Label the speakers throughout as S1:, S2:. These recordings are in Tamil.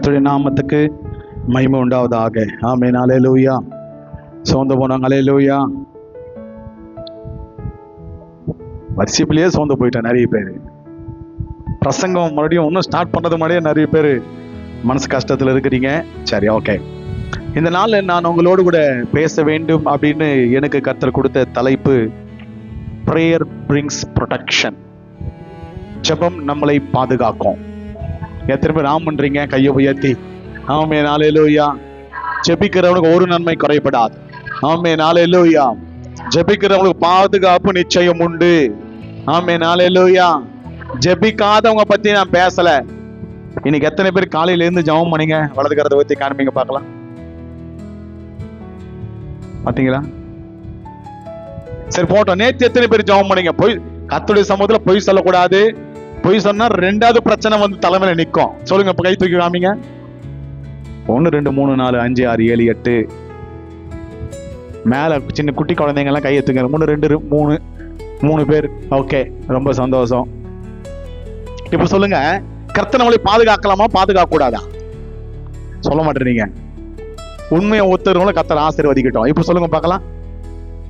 S1: கர்த்தருடைய நாமத்துக்கு மகிமை உண்டாவதாக. ஆமென். அல்லேலூயா. சோர்ந்து போனாங்க. அல்லேலூயா. வரிசைப்பிலேயே சோர்ந்து போயிட்டேன். நிறைய பேர் பிரசங்கம் மறுபடியும் இன்னும் ஸ்டார்ட் பண்ணுறது முன்னாடியே நிறைய பேர் மனசு கஷ்டத்தில் இருக்கிறீங்க. சரி, ஓகே. இந்த நாள் நான் உங்களோடு கூட பேச வேண்டும் அப்படின்னு எனக்கு கர்த்தர் கொடுத்த தலைப்பு பிரேயர் பிரிங்ஸ் ப்ரொடெக்ஷன். ஜெபம் நம்மளை பாதுகாக்கும். எத்தனை பேர் ஆம் பண்றீங்க? கையை உயர்த்தி. ஆமென். அல்லேலூயா. ஜெபிக்கிறவனுக்கு ஒரு நன்மை குறைபடாது. ஆமென். அல்லேலூயா. ஜெபிக்கிறவங்களுக்கு பாதுகாப்பு நிச்சயம் உண்டு. ஆமென். அல்லேலூயா. ஜெபிக்காதவங்க பத்தி நான் பேசல. இன்னைக்கு எத்தனை பேர் காலையில இருந்து ஜெபம் பண்ணீங்க? வலது கரத்தை ஊத்தி காண்பீங்க பார்க்கலாம். பாத்தீங்களா? சரி, போட்டோம். நேற்று எத்தனை பேர் ஜெபம் பண்ணீங்க? பொய், கர்த்தருடைய சமூகத்துல பொய் சொல்லக்கூடாது. பொய் சொன்னா ரெண்டாவது பிரச்சனை வந்து தலைமையில நிற்கும். சொல்லுங்க, இப்ப கை தூக்கி காமிங்க. 1 2 3 4 5 6 7 8 மேல சின்ன குட்டி குழந்தைங்க எல்லாம் கை எத்துங்க. 1 2 3 பேர். ஓகே, ரொம்ப சந்தோஷம். இப்ப சொல்லுங்க, கர்த்தர் நம்மளை பாதுகாக்கலாமா பாதுகாக்க கூடாதா? சொல்ல மாட்டேறீங்க. உண்மையை ஒத்துறவங்கள கர்த்தர் ஆசீர்வதிக்கட்டும். இப்ப சொல்லுங்க பார்க்கலாம்,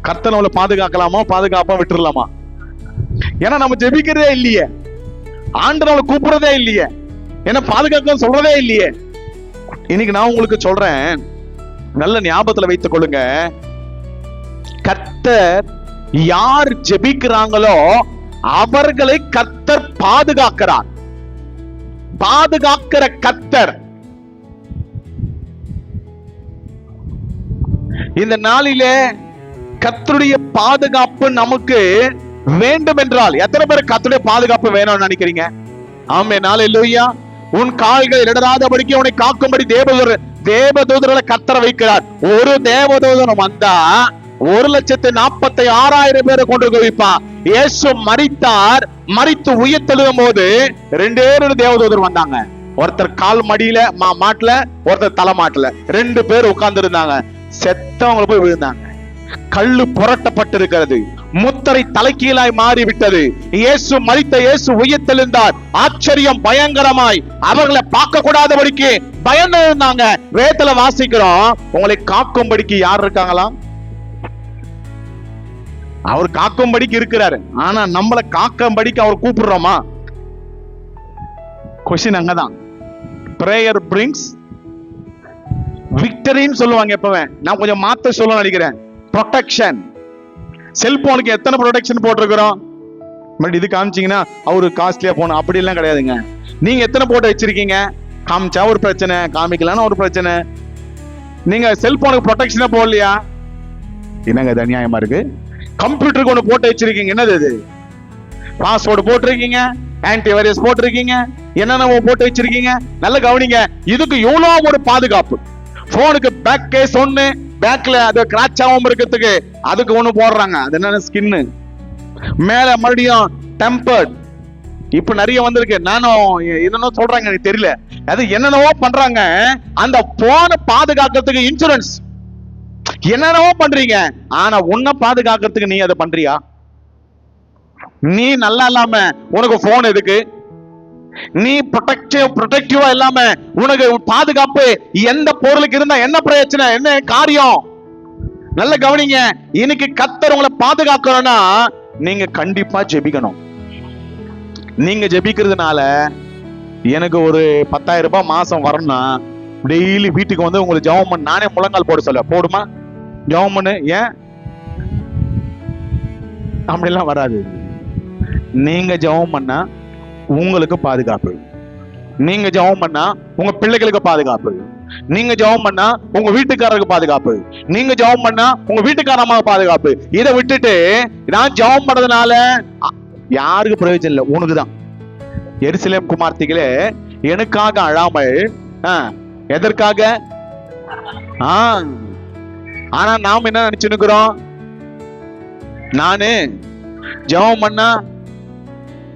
S1: கர்த்தர் நம்மளை பாதுகாக்கலாமா பாதுகாப்பா விட்டுறலாமா? ஏன்னா நம்ம ஜெபிக்கிறதே இல்லையே, ஆண்டவர் நம்மளை கூப்பிடுறதே இல்லையே, ஏன்னா பாதுகாக்க சொல்றதே இல்லையே. இன்னைக்கு நான் உங்களுக்கு சொல்றேன், நல்ல ஞாபகத்துல வைத்துக் கொள்ளுங்க. கர்த்தர் யார் ஜெபிக்கிறாங்களோ அவர்களை கர்த்தர் பாதுகாக்கிறார். பாதுகாக்கிற கர்த்தர். இந்த நாளிலே கர்த்தருடைய பாதுகாப்பு நமக்கு வேண்டும் என்றால், எத்தனை பேர் கர்த்தருடைய பாதுகாப்பு வேணும்னு நினைக்கிறீங்க? ஆமென். அல்லேலூயா. உன் கால்கள் இடராதபடிக்கு உன்னை காக்கும்படி தேவதூதர்களை கர்த்தர் வைக்கிறார். ஒரு தேவதூதன் வந்தா 1,46,000 பேரை கொண்டு வைப்பான். இயேசு மரித்தார். மரித்து உயிர்த்தெழும் போது 2 தேவதூதர் வந்தாங்க. ஒருத்தர் கால் மடியில மாட்டுல, ஒருத்தர் தலை மாட்டுல. 2 பேர் உட்கார்ந்து இருந்தாங்க. செத்தவங்களை போய் விழுந்தாங்க. கல்லு புரட்டப்பட்டிருக்கிறது. முத்திரை தலைகீழாய் மாறிவிட்டது. இயேசு மரித்த, இயேசு உயிர்த்தெழுந்தார். ஆச்சரியம் பயங்கரமாய் அவர்களை பார்க்க கூடாதபடிக்கு பயந்து இருந்தாங்க. வேதத்துல வாசிக்கிறோம், உங்களை காக்கும்படிக்கு யார் இருக்காங்களா? அவர் காக்கும்படிக்கு இருக்கிறாரு. ஆனா நம்மளை காக்கும்படிக்கு அவர் கூப்பிடுறோமா? கொஸ்டின் அங்கதான். பிரேயர் பிரிங்ஸ் விக்டரின்னு சொல்லுவாங்க. எப்பவே நான் கொஞ்சம் மாத்த சொல்ல நினைக்கிறேன். ப்ரொடெக்ஷன். செல்போனுக்கு எத்தனை ப்ரொடெக்ஷன் போட்டிருக்கிறோம்? பட் இது காமிச்சீங்கன்னா அவரு காஸ்ட்லியா போன அப்படி எல்லாம் கிடையாதுங்க. நீங்க எத்தனை போட்டு வச்சிருக்கீங்க? காமிச்சா ஒரு பிரச்சனை, காமிக்கலான்னு ஒரு பிரச்சனை. நீங்க செல்போனுக்கு ப்ரொடெக்ஷனே போடலையா? என்னங்க இது அநியாயமா இருக்கு. கம்ப்யூட்டருக்கு ஒண்ணு போட்டு வச்சிருக்கீங்க. என்னது இது? பாஸ்வேர்டு போட்டிருக்கீங்க, ஆன்டி வைரஸ் போட்டிருக்கீங்க, என்னென்ன போட்டு வச்சிருக்கீங்க. நல்ல கவனிங்க. இதுக்கு எவ்வளவு ஒரு பாதுகாப்பு. போனுக்கு பேக் கேஸ் ஒண்ணு, பேக்ல அது கிராச் ஆகாம இருக்கிறதுக்கு அதுக்கு ஒண்ணு போடுறாங்க. அது என்ன, ஸ்கின்னு. மேல மறுபடியும் டெம்பர்ட். இப்ப நிறைய வந்திருக்கு. நானும் என்னென்ன சொல்றாங்க எனக்கு தெரியல. அது என்னென்னவோ பண்றாங்க. அந்த போனை பாதுகாக்கிறதுக்கு இன்சூரன்ஸ் என்னென்னவோ பண்றீங்க. ஆனா உன்னை பாதுகாக்கிறதுக்கு நீ அதை பண்றியா? நீ நல்லா இல்லாம உனக்கு போன் எதுக்கு? நீ ப்ரொடெக்டிவா இல்லாம உனக்கு பாதுகாப்பு எந்த பொருளுக்கு இருந்தா என்ன பிரச்சனை, என்ன காரியம்? நல்ல கவனிங்க. இன்னைக்கு கர்த்தர் உங்களை பாதுகாக்கணும்னா நீங்க கண்டிப்பா ஜெபிக்கணும். நீங்க ஜெபிக்கிறதுனால எனக்கு ஒரு 10,000 ரூபாய் மாசம் வரணும்னா டெய்லி வீட்டுக்கு வந்து உங்களுக்கு ஜெபம் பண்ண நானே முழங்கால் போட சொல்ல போடுமா? ஜெபம் பண்ணு. ஏன் அப்படிலாம் வராது. நீங்க ஜெபம் பண்ணா உங்களுக்கு பாதுகாப்பு. நீங்க ஜெபம் பண்ணா உங்க பிள்ளைகளுக்கு பாதுகாப்பு. நீங்க ஜெபம் பண்ணா உங்க வீட்டுக்காரருக்கு பாதுகாப்பு. நீங்க ஜெபம் பண்ணா உங்க வீட்டுக்காரமாக பாதுகாப்பு. இதை விட்டுட்டு நான் ஜெபம் பண்ணதுனால யாருக்கு பிரயோஜனம் இல்லை, உனக்குதான். எருசலேம் குமார்த்திகளே, எனக்காக அழாமல் எதற்காக? ஆனா நாம் என்ன நினைச்சுக்கிறோம்? நானு ஜெபம் பண்ணா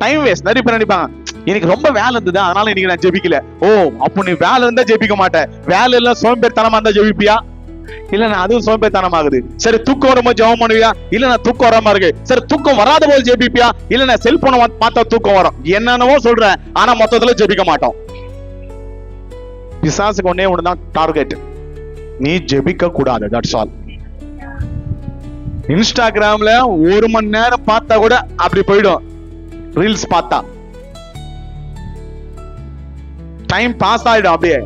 S1: டைம் வேஸ்ட். நிறைய பேர் நினைப்பாங்க, எனக்கு ரொம்ப வேலை இருந்தது அதனால இன்னைக்கு நான் ஜெபிக்கல. ஓ, அப்போ நீ வேலை இருந்தா ஜெபிக்க மாட்டேன். வேலை எல்லாம் சோம்பேறித்தனமா இருந்தா ஜெபிப்பியா? இல்ல நான் அதுவும் சோம்பேறித்தனமாகுது. சரி, தூக்கம் வரும்போது ஜெபம் பண்ணுவியா? இல்ல நான் தூக்கம் வராம இருக்கு. சரி, தூக்கம் வராத போது ஜெபிப்பியா? இல்ல நான் செல்போனை பார்த்தா தூக்கம் வரும். என்னென்னவோ சொல்றேன், ஆனா மொத்தத்துல ஜெபிக்க மாட்டோம். பிசாசுக்கு ஒன்னே ஒண்ணுதான் டார்கெட், நீ ஜெபிக்க கூடாது. That's all. இன்ஸ்டாகிராம்ல 1 மணி நேரம் பார்த்தா கூட அப்படி போயிடும். ரீல்ஸ் பார்த்தா டைம் பாஸ் ஆயிடும். அப்படியே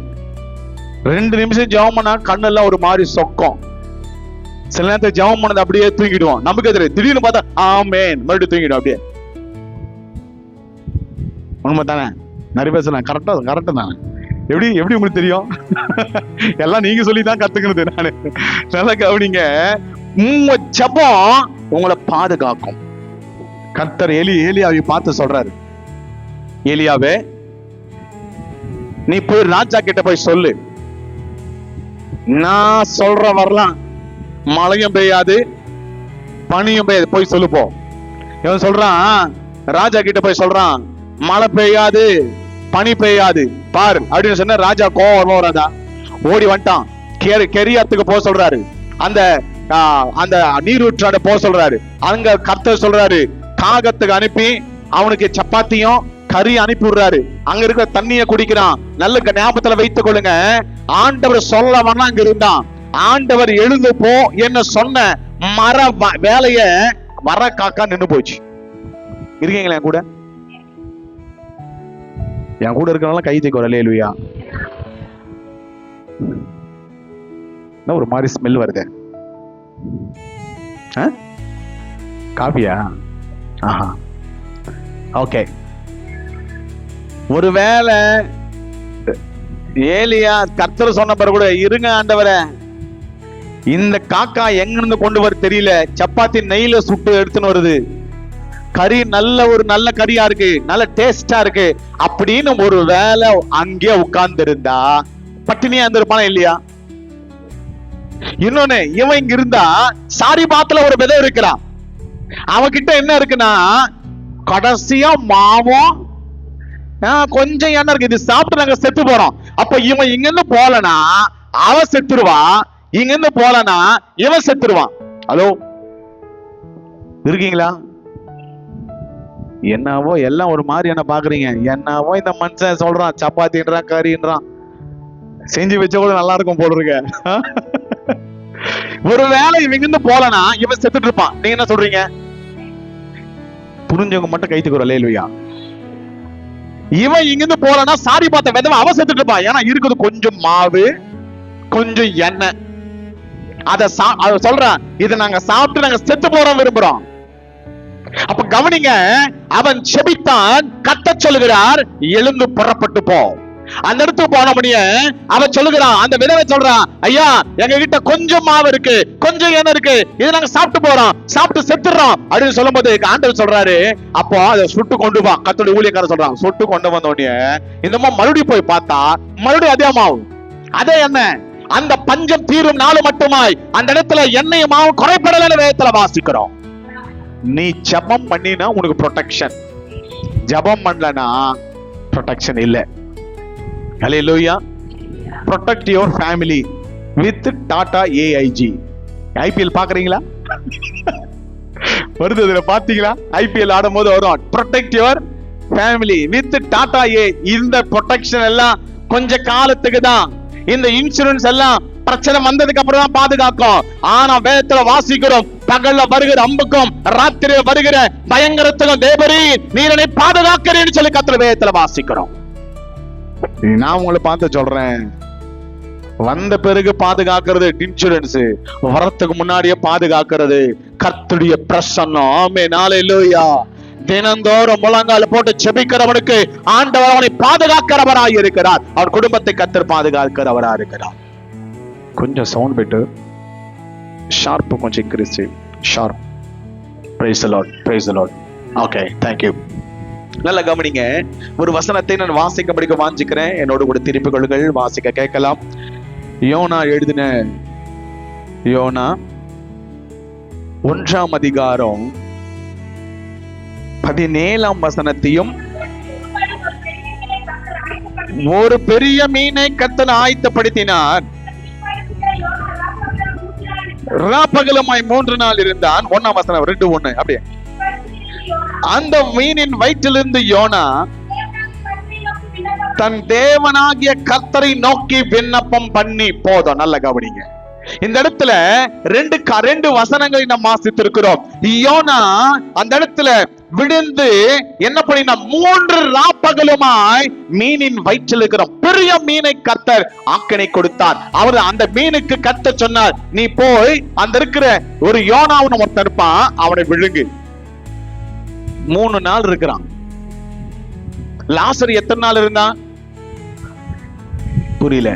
S1: 2 நிமிஷம் ஜெபம் பண்ணா கண்ணெல்லாம் ஒரு மாதிரி சொக்கும். சில நேரத்தில் ஜெபம் பண்ணது அப்படியே தூங்கிடுவோம். நமக்கு தெரியும். திடீர்னு பார்த்தா ஆமென் மறுபடியும் தூங்கிடும். அப்படியே உண்மை தானே? நிறைய பேர் சொன்னாங்க கரெக்டா தானே. எப்படி உங்களுக்கு தெரியும்? எல்லாம் நீங்க சொல்லி தான் கத்துக்கிறது. நானு நல்லா கவனிங்க. உங்க ஜெபம் உங்களை பாதுகாக்கும். கர்த்தர் ஏலியாவை பார்த்து சொல்றாரு, ஏலியாவே நீ போய் ராஜா கிட்ட போய் சொல்லு, நான் சொல்ற வரலாம் மழையும் பெய்யாது பனியும் பெய்யாது, போய் சொல்லு போ. இவன் சொல்றான், ராஜா கிட்ட போய் சொல்றான், மழை பெய்யாது பனி பெய்யாது பாரு அப்படின்னு சொன்ன. ராஜா கோவம் வராதா? ஓடி வந்துட்டான். கெரியாத்துக்கு போக சொல்றாரு, அந்த நீரூற்றாட போக சொல்றாரு. அங்க கர்த்தர் சொல்றாரு, காகத்துக்கு அனுப்பி அவனுக்கு சப்பாத்தியும் கறி அனுப்பி விடுறாரு. அங்க இருக்கிற தண்ணிய குடிக்கிறான். நல்ல ஞாபகத்துல வைத்துக் கொள்ளுங்க, ஆண்டவர் சொல்ல வேணா அங்க இருந்தான். ஆண்டவர் எழுந்து போ என்ன சொன்ன மர வேலைய வர காக்கா நின்னு போச்சு. இருக்கீங்களா என் கூட? என் கூட இருக்கிறனால கை தூக்கி வரல. இல்லையா? ஒரு மாதிரி ஸ்மெல் வருது. காபியா? ஆஹா, ஓகே. ஒருவேளை ஏலியா கர்த்தர் சொன்ன பிறகு கூட, இருங்க ஆண்டவரே, இந்த காக்கா எங்க இருந்து கொண்டு வர தெரியல, சப்பாத்தி நெய்ல சுட்டு எடுத்துன்னு வருது, கறி நல்ல கறியா இருக்கு, நல்ல டேஸ்டா இருக்கு அப்படின்னு ஒரு வேலை அங்கே உட்கார்ந்து இருந்தா பட்டினியா இருந்திருப்பானா இல்லையா? இன்னொன்னு, இவன் இங்க இருந்தா சாரி பாத்துல ஒரு விதை இருக்கிறான். அவன்கிட்ட என்ன இருக்குன்னா கடைசியா மாவும் கொஞ்சம் எண்ணெய் இருக்கு, இது சாப்பிட்டு நாங்க செத்து போறோம். அப்ப இவன் இங்க இருந்து போலனா அவன் செத்துருவான், இங்க இருந்து போலனா இவன் செத்துருவான். ஹலோ, இருக்கீங்களா? என்னவோ எல்லாம் ஒரு மாதிரி என்ன பாக்குறீங்க? என்னவோ இந்த மனுஷன் சொல்றான் சப்பாத்தின்றான் கறின்றான், செஞ்சு வச்ச கூட நல்லா இருக்கும் போல இருக்க. ஒருவேளை இவங்க இருந்து போலனா இவன் செத்துட்டு இருப்பான். நீங்க என்ன சொல்றீங்க? புரிஞ்சவங்க மட்டும் கைத்துக்கு வரல. இல்லையா? இவன் இங்கிருந்து போலனா சாரி பார்த்த விதவை அவன் செத்துட்டு இருப்பான். ஏன்னா இருக்குது கொஞ்சம் மாவு கொஞ்சம் எண்ணெய். அத சொல்றான், இதை நாங்க சாப்பிட்டு நாங்க செத்து போறோம் விரும்புறோம். அப்ப கவனிங்க, அவன் செபித்தான், கத்த சொல்லுகிறார், எழுந்து புறப்பட்டு போ. அந்த இடத்துக்கு போன முடிய அவன் சொல்லுகிறான், அந்த விதவை சொல்றான், ஐயா எங்க கிட்ட கொஞ்சம் மாவு இருக்கு கொஞ்சம் எண்ணெய் இருக்கு, இதை நாங்க சாப்பிட்டு போறோம், சாப்பிட்டு செத்துறோம் அப்படின்னு சொல்லும் போது ஆண்டவர் சொல்றாரு, அப்போ அதை சுட்டு கொண்டு வா. கர்த்தருடைய ஊழியக்காரர் சொல்றான், சுட்டு கொண்டு வந்த உடனே இந்த மறுபடியும் போய் பார்த்தா மறுபடியும் அதே மாவு அதே எண்ணெய். அந்த பஞ்சம் தீரும் நாள் மட்டுமாய் அந்த இடத்துல எண்ணெய் மாவு குறைபடல வேதத்துல வாசிக்கிறோம். நீ ஜெபம் பண்ணினா உனக்கு ப்ரொடெக்ஷன், ஜெபம் பண்ணலனா ப்ரொடெக்ஷன் இல்ல. ஹல்லேலூயா. protect your family with Tata AIG. IPL பாக்குறீங்களா? வருது, இதுல பாத்தீங்களா? ஐபிஎல் ஆடும் போது வரும், protect your family with Tata A. இந்த ப்ரொடெக்ஷன் எல்லாம் கொஞ்ச காலத்துக்கு தான். இந்த இன்சூரன்ஸ் எல்லாம் பிரச்சனை வந்ததுக்கு அப்புறம் தான் பாதுகாக்கும். ஆனா வேதத்துல வாசிக்கிறோம், பகல்ல வருகிற அம்புக்கும் ராத்திரியில வருகிற பயங்கரத்துக்கும் தேவரே நீர் என்னை பாதுகாக்கிறேன்னு சொல்லி கர்த்தர் வேதத்துல வாசிக்கிறோம். நான் உங்களை பார்த்து சொல்றேன், வந்த பிறகு பாதுகாக்கிறது இன்சூரன்ஸ், வரத்துக்கு முன்னாடியே பாதுகாக்கிறது கர்த்தருடைய பிரசன்னம். ஆமென், ஹல்லேலூயா. தினந்தோறும் முழங்கால போட்டு செபிக்கிறவனுக்கு ஆண்டவர் அவனை பாதுகாக்கிறவராய் இருக்கிறார். அவன் குடும்பத்தை கர்த்தர் பாதுகாக்கிறவராய் இருக்கிறார். கொஞ்சம் சவுண்ட் பெட்டு ஷார்ப் கொஞ்சம் increase sharp. Praise the Lord, praise the Lord. Okay, thank you. நல்லா கவனிங்க, ஒரு வசனத்தை நான் வாசிக்க படிக்க வாஞ்சிக்கிறேன். என்னோடு கூட திருப்பிக் கொள்ளுங்கள், வாசிக்க கேட்கலாம். யோனா எழுதின யோனா 1ஆம் அதிகாரம் 17ஆம் வசனத்தையும், ஒரு பெரிய மீனை கர்த்தர் ஆயத்தப்படுத்தினார், ராப்பகலுமாய் 3 நாள் இருந்தான். 1ஆம் வசனம் 2:1 அப்படியே. அந்த மீனின் வயிற்றிலிருந்து யோனா தன் தேவனாகிய கர்த்தரை நோக்கி விண்ணப்பம் பண்ணி. போதும், நல்ல கவனிங்க. இந்த இடத்துல ரெண்டு வசனங்களை நாம் வாசித்திருக்கிறோம். யோனா அந்த இடத்துல விழுந்து என்ன பண்ணினா 3 ராப்பகலுமாய் மீனின் வயிற்றில் இருக்கிற பெரிய மீனை கர்த்தர் ஆக்கினை கொடுத்தார். அவர் அந்த மீனுக்கு கர்த்தர் சொன்னார், நீ போய் அந்த இருக்கிற ஒரு யோனாவுன்னு ஒருத்தன் இருப்பான், அவனை விழுங்கு. 3 நாள் இருக்கிறான். லாசர் எத்தனை நாள் இருந்தான்? புரியல,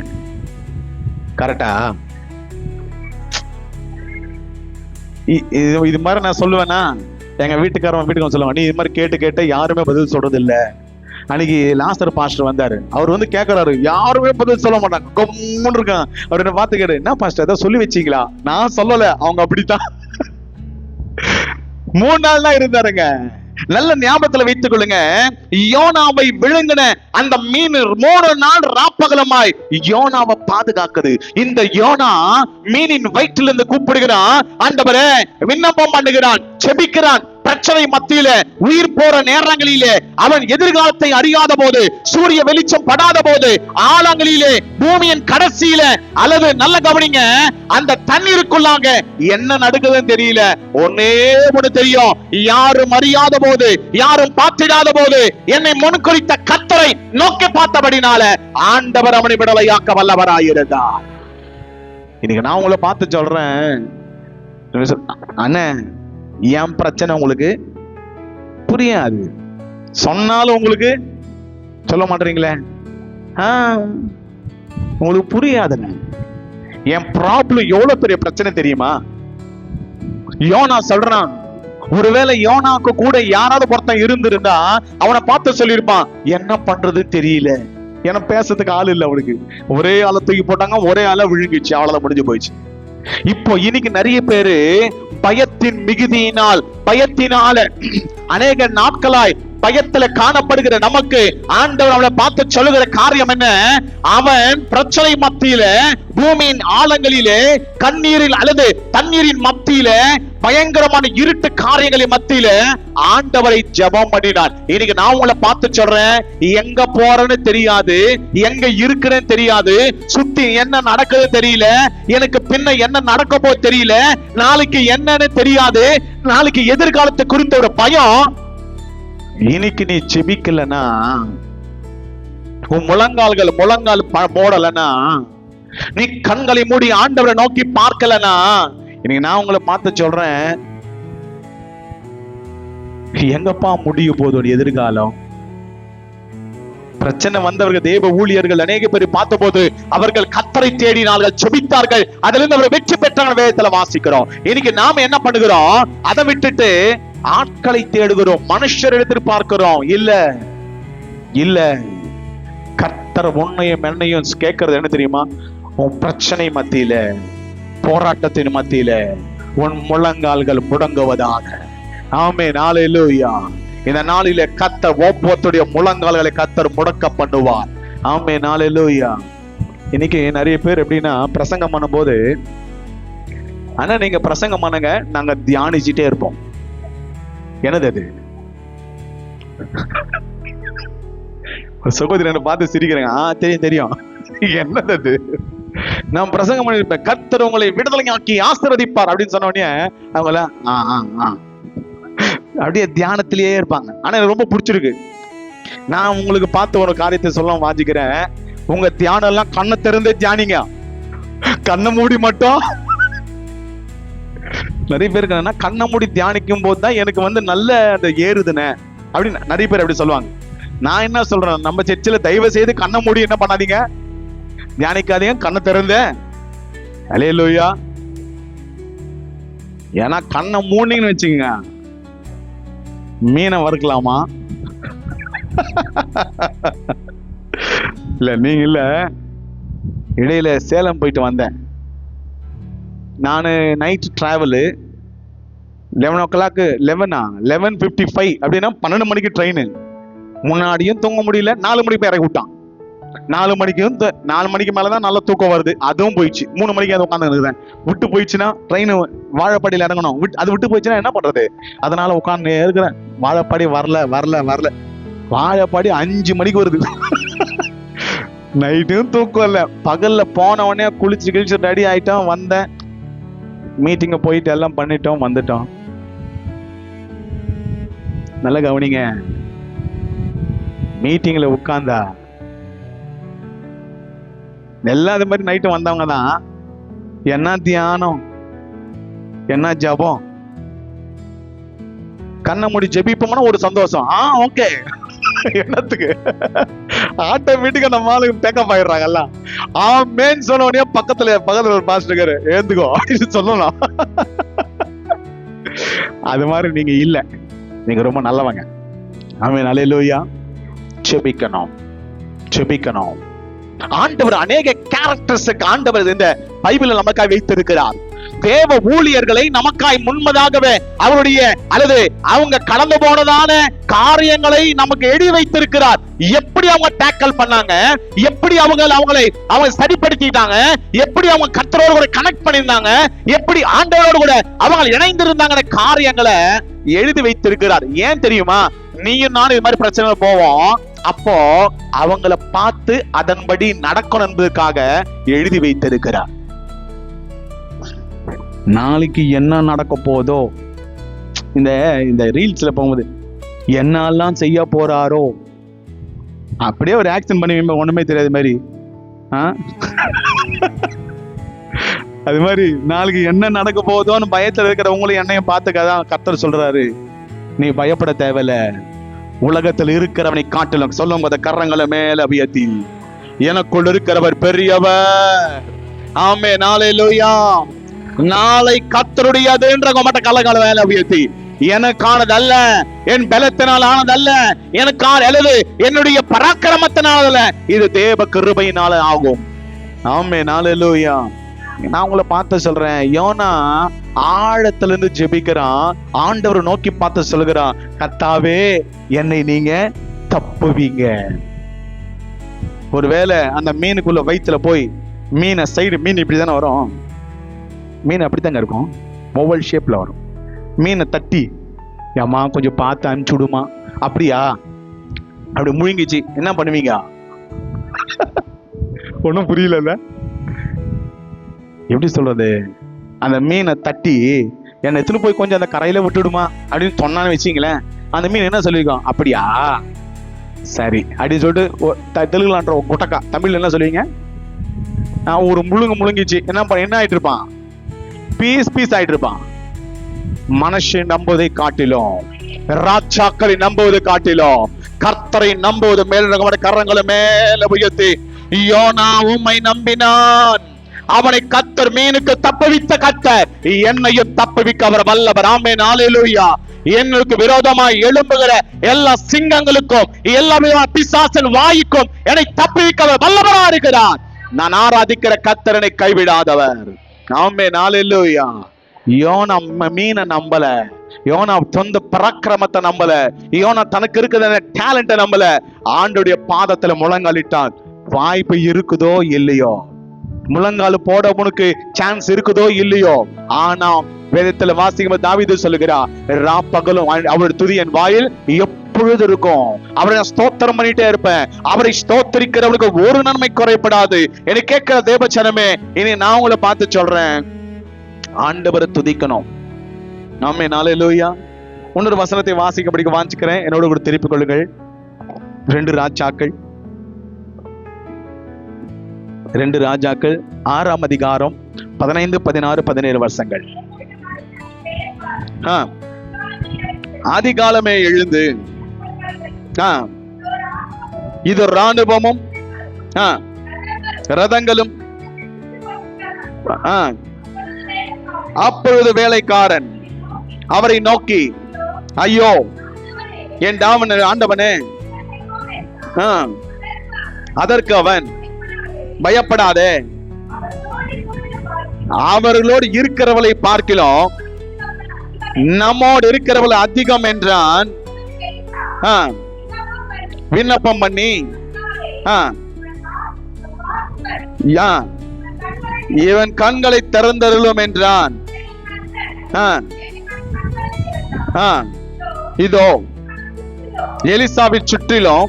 S1: கரெக்டா? இது மாதிரி நான் சொல்லுவேன்னா, எங்க வீட்டுக்காரன் சொல்லுவான், நீ இது மாதிரி கேட்டு யாருமே பதில் சொல்றது இல்ல. அன்னைக்கு லாஸ்டர் பாஸ்டர் வந்தாரு. அவர் வந்து கேட்கிறாரு, யாருமே பதில் சொல்ல மாட்டாங்க, கொம்முன்னு இருக்கான். அவர் என்ன பார்த்து கேடு, என்ன பாஸ்டர் ஏதாவது சொல்லி வச்சீங்களா? நான் சொல்லல, அவங்க அப்படித்தான். 3 நாள் தான் இருந்தாருங்க. நல்ல ஞாபகத்துல வைத்துக் கொள்ளுங்க. யோனாவை விழுங்கின அந்த மீன் 3 நாள் ராப்பகலமாய் யோனாவை பாதுகாக்குது. இந்த யோனா மீனின் வயிற்றிலிருந்து கூப்பிடுகிறான், ஆண்டவரே விண்ணப்பம் பண்ணுகிறான், செபிக்கிறான். பிரச்சனை மத்தியில, உயிர் போற நேரங்களிலே, அவன் எதிர்காலத்தை அறியாத போது, சூரிய வெளிச்சம் படாத போது, ஆழங்களிலே, பூமியின் கடைசியில, அல்லது நல்ல கவனிங்க, அந்த தண்ணீருக்குள்ளாங்க என்ன நடக்குதுன்னு தெரியல. ஒன்னே ஒண்ணு தெரியும், யாரும் அறியாத போது, யாரும் பார்த்திடாத போது, என்னை முன்குறித்த கர்த்தரை நோக்கி பார்த்தபடினால ஆண்டவர் அவனை விடுதலையாக்க வல்லவராயிருந்தார். இன்னைக்கு நான் உங்களை பார்த்து சொல்றேன், அண்ணே என் பிரச்சனை உங்களுக்கு புரியாது, சொன்னாலும் உங்களுக்கு சொல்ல மாட்டீங்களே, உங்களுக்கு புரியாதுங்க. என் ப்ராப்ளம் எவ்வளவு பெரிய பிரச்சனை தெரியுமா? யோனா சொல்றான், ஒருவேளை யோனாக்கு கூட யாராவது ஒருத்தன் இருந்திருந்தா அவனை பார்த்து சொல்லியிருப்பான், என்ன பண்றது தெரியல, ஏன்னா பேசுறதுக்கு ஆள் இல்லை அவனுக்கு. ஒரே ஆளை தூக்கி போட்டாங்க, ஒரே ஆளை விழுங்கிச்சு, அவ்வளவுதான், முடிஞ்சு போயிடுச்சு. இப்போ இன்னைக்கு நிறைய பேரு பயத்தின் மிகுதியினால், பயத்தினால அநேக நாட்களாய் பயத்துல காணப்படுகிற நமக்கு ஆண்டவர் அவனை பார்த்து சொல்லுகிற காரியம் என்ன? அவன் பிரச்சனை மத்தியில, பூமியின் ஆழங்களிலே, கண்ணீரில் அல்லது தண்ணீரின் மத்தியில, பயங்கரமான இருட்டு காரியங்களின் மத்தியில ஆண்டவரை ஜெபம் பண்ணினான். இன்னைக்கு நான் உங்களை பார்த்து சொல்றேன், எங்க போறேன்னு தெரியாது, எங்க இருக்குன்னு தெரியாது, சுத்தி என்ன நடக்குது தெரியல, எனக்கு பின்ன என்ன நடக்க போது தெரியல, நாளைக்கு என்னன்னு தெரியாது, நாளைக்கு எதிர்காலத்தை குறித்த ஒரு பயம். இன்னைக்கு நீ செபிக்கலனா, உன் முழங்கால் போடலனா, நீ கண்களை மூடி ஆண்டவரை நோக்கி பார்க்கலனா, இன்னைக்கு நான் உங்களை பார்த்து சொல்றேன், எங்கப்பா முடிய போதும் எதிர்காலம்? பிரச்சனை வந்தவர்கள், தேவ ஊழியர்கள் அநேக பேர் பார்த்த போது அவர்கள் கர்த்தரை தேடினார்கள், செபித்தார்கள், அதிலிருந்து அவர் வெற்றி பெற்றாங்க, வேதத்துல வாசிக்கிறோம். இன்னைக்கு நாம என்ன பண்ணுகிறோம்? அதை விட்டுட்டு ஆட்களை தேடுகிறோம், மனுஷர் எதிர்பார்க்கிறோம். இல்ல, கர்த்தர் உன்னையும் என்னையும் கேட்கறது என்ன தெரியுமா? உன் பிரச்சனை மத்தியில, போராட்டத்தின் மத்தியில உன் முழங்கால்கள் முடங்குவதாக. ஆமென், ஹல்லேலூயா. இந்த நாளில கர்த்தர் ஒவ்வொருடைய முழங்கால்களை கர்த்தர் முடக்க பண்ணுவார். ஆமென், ஹல்லேலூயா. இன்னைக்கு நிறைய பேர் எப்படின்னா, பிரசங்கம் பண்ணும்போது, ஆனா நீங்க பிரசங்கம் பண்ணுங்க, நாங்க தியானிச்சுட்டே இருப்போம். என்னது அது? சகோதரனை பார்த்து சிரிக்கிறேங்க. தெரியும். என்னது அது? நான் பிரசங்கம் பண்ணிருப்பேன், கர்த்தர் உங்களை விடுதலையாக்கி ஆசீர்வதிப்பார் அப்படின்னு சொன்ன உடனே அவங்கள அப்படியே தியானத்திலேயே இருப்பாங்க. ஆனா எனக்கு ரொம்ப பிடிச்சிருக்கு. நான் உங்களுக்கு பார்த்து ஒரு காரியத்தை சொல்ல வாஞ்சிக்கிறேன். உங்க தியானம் எல்லாம் கண்ணை திறந்து தியானிங்க, கண்ணை மூடி மட்டும். நிறைய பேருக்கு என்னன்னா, கண்ணை மூடி தியானிக்கும் போது தான் எனக்கு வந்து நல்ல அந்த ஏறுதுனே அப்படின்னு நிறைய பேர் அப்படி சொல்லுவாங்க. நான் என்ன சொல்றேன், நம்ம சர்ச்சில் தயவு செய்து கண்ணை மூடி என்ன பண்ணாதீங்க, தியானிக்காதீங்க, கண்ணை திறந்து. ஹல்லேலூயா. ஏன்னா கண்ணை மூடிங்கன்னு வச்சுக்கோங்க, மீனை வறுக்கலாமா? இல்ல, நீங்க இல்ல, இடையில சேலம் போயிட்டு வந்தேன். நான் நைட் டிராவலு, 11 o'clock, 11:55 அப்படின்னா 12 மணிக்கு ட்ரெயின். முன்னாடியும் தூங்க முடியல, 4 மணிக்கு போய் இறக்கி விட்டான். 4 மணிக்கு மேலதான் நல்ல தூக்கம் வருது, அதுவும் போயிடுச்சு. 3 மணிக்கு அதை உட்காந்து இருக்கிறேன். விட்டு போயிடுச்சுன்னா ட்ரெயின் வாழப்பாடியில் இறங்கணும், அது விட்டு போயிடுச்சுன்னா என்ன பண்றது? அதனால உட்காந்து இருக்கிறேன். வாழப்பாடி வரல. வாழப்பாடி 5 மணிக்கு வருது. நைட்டும் தூக்கம் இல்ல. பகல்ல போன உடனே குளிச்சு கிழிச்சு ரெடி ஆயிட்டோம், வந்தேன், மீட்டிங்க போயிட்டு எல்லாம் பண்ணிட்டோம், வந்துட்டோம். நல்ல கவனிங்க, மீட்டிங்ல உட்கார்ந்தா எல்லாம் அது மாதிரி நைட்டு வந்தவங்க தான் என்ன தியானம், என்ன ஜபம், கண்ணை மூடி ஜெபிப்போம்னா ஒரு சந்தோஷம். ஓகே, என்னத்துக்கு ஆட்டோமேட்டிக்கா நம்ம ஆளுக்கு பேக்கப் ஆயிடுறாங்க எல்லாம். ஆமேன்னு சொன்ன உடனே பக்கத்துல ஒரு பாஸ்டர் இருக்காரு, ஏந்துக்கோ அப்படின்னு சொல்லலாம். அது மாதிரி நீங்க இல்ல, நீங்க ரொம்ப நல்லவங்க. ஆமென், அல்லேலூயா. ஜெபிக்கணும், ஜெபிக்கணும். ஆண்டவர் அநேக கேரக்டர்ஸுக்கு ஆண்டவர் இந்த பைபிளில் நமக்காய் வைத்திருக்கிறார். தேவ ஊழியர்களை நமக்காய் முன்பதாகவே அவருடைய அல்லது அவங்க கடந்து போனதான காரியங்களை நமக்கு எழுதி வைத்திருக்கிறார். எப்படி அவங்க டேக்கல் பண்ணாங்க, எப்படி அவங்க சரிப்படுத்திட்டாங்க, எப்படி அவங்க கர்த்தரோடு கூட கனெக்ட் பண்ணியிருந்தாங்க, எப்படி ஆண்டவரோடு கூட அவங்க இணைந்திருந்தாங்க காரியங்களை எழுதி வைத்திருக்கிறார். ஏன் தெரியுமா? நீயும் நானும் இது மாதிரி பிரச்சனை போவோம், அப்போ அவங்கள பார்த்து அதன்படி நடக்கணும் என்பதற்காக எழுதி வைத்திருக்கிறார். நாளைக்கு என்ன நடக்க போதோ, இந்த ரீல்ஸ்ல போகும்போது என்னெல்லாம் செய்ய போறாரோ, அப்படியே ஒரு ஆக்சன் பண்ணி ஒண்ணுமே தெரியாத மாதிரி. அது மாதிரி நாளைக்கு என்ன நடக்க போதோன்னு பயத்துல இருக்கிறவங்களும் என்னையும் பார்த்துக்கதான் கர்த்தர் சொல்றாரு, நீ பயப்பட தேவையில்ல, உலகத்தில் இருக்கிறவனை காட்டிலும் சொல்லும் போது கரங்களை மேல உயர்த்தி, எனக்குள் இருக்கிறவர் பெரியவர். ஆமென், அல்லேலூயா. நாளை கர்த்தருடையது என்ற மட்ட கலகால மேல உயர்த்தி, எனக்கானது அல்ல, என் பலத்தினால் ஆனதல்ல, எனக்கான அல்லது என்னுடைய பராக்கிரமத்தினால் அல்ல, இது தேவ கிருபையினால ஆகும். ஆமென், அல்லேலூயா. நான் உங்களை பார்த்து சொல்றேன், யோனா ஆழத்துல இருந்து ஜெபிக்கிறான், ஆண்டவர் நோக்கி பார்த்து சொல்கிறான், கர்த்தாவே என்னை நீங்க தப்புவீங்க. ஒருவேளை அந்த மீனுக்குள்ள வயிற்றுல போய் மீனை சைடு, மீன் இப்படிதானே வரும், மீன் அப்படித்தாங்க இருக்கும், ஓவல் ஷேப்ல வரும். மீனை தட்டி, ஏமா கொஞ்சம் பார்த்து அனுப்பிச்சு விடுமா, அப்படியா, அப்படி முழுங்கிச்சு, என்ன பண்ணுவீங்க? ஒன்னும் புரியல. எப்படி சொல்றது? அந்த மீனை தட்டி என்னை எடுத்துட்டு போய் கொஞ்சம் அந்த கரையில விட்டுடுமா அப்படின்னு சொன்னான்னு வச்சிங்களேன், அந்த மீன் என்ன சொல்லிருக்கோம், அப்படியா சரி அப்படின்னு சொல்லிட்டு தெலுங்குலான்ற குட்டக்கா, தமிழ்ல என்ன சொல்லுவீங்க, ஒரு முழுங்கிச்சு, என்ன ஆயிட்டு இருப்பான், பீஸ் ஆயிட்டு இருப்பான். மனுஷன் நம்புவதை காட்டிலும், ராஜாக்களை நம்புவதை காட்டிலும், கர்த்தரை நம்புவது மேல கரங்களை மேல உயர்த்தி, யோனா உம்மை நம்பினான், அவனை கர்த்தர் மீனுக்கு தப்புவித்த கர்த்தர் என்னையும் தப்புவிக்க அவர் வல்லவர். ஆமென், அல்லேலூயா. என்னுக்கு விரோதமாய் எழும்புகிற எல்லா சிங்கங்களுக்கும், எல்லா பிசாசின் வாய்க்கும் என்னை தப்புவிக்க அவர் வல்லவரா இருக்கிறார். நான் ஆராதிக்கிற கர்த்தர் என்னை கைவிடாதவர். ஆமென், அல்லேலூயா. யோனா மீனை நம்பல, யோனா சொந்த பராக்கிரமத்தை நம்பல, யோனா தனக்கு இருக்கிற டேலண்ட நம்பல, ஆண்டோடைய பாதத்துல முழங்காலிட்டான். வாய்ப்பு இருக்குதோ இல்லையோ, முழங்கால் போட உனக்கு சான்ஸ் இருக்குதோ இல்லையோ, ஆனா வேதத்துல வாசிக்கும் தாவீது சொல்லுகிறார், ராப்பகலும் அவருடைய துதி என் வாயில் எப்பொழுது இருக்கும், அவரை ஸ்தோத்திரம் பண்ணிட்டே இருப்பேன், அவரை ஸ்தோத்திரிக்கிறவனுக்கு ஒரு நன்மை குறைப்படாது. எனக்கு கேட்கிற தேவச்சனமே, இனி நான் உங்களை பார்த்து சொல்றேன், ஆண்டவரை துதிக்கணும். ஆமென், அல்லேலூயா. இன்னொரு வசனத்தை வாசிக்க படிக்க வாஞ்சிக்கிறேன், என்னோட கூட திருப்பிக் கொள்ளுங்கள். 2 ராஜாக்கள் 6ஆம் அதிகாரம் 15, 16, 17 வருஷங்கள். அதிகாலமே எழுந்து, இது ராணுவமும் ரதங்களும். அப்பொழுது வேலைக்காரன் அவரை நோக்கி, ஐயோ என் ஆண்டவனே. அதற்கு அவன், பயப்படாதே, அவர்களோடு இருக்கிறவளை பார்க்கலாம் நம்மோடு இருக்கிறவள் அதிகம் என்றான். விண்ணப்பம் பண்ணி, இவன் கண்களை திறந்தருளும் என்றான். இதோ எலிசாவை சுற்றிலும்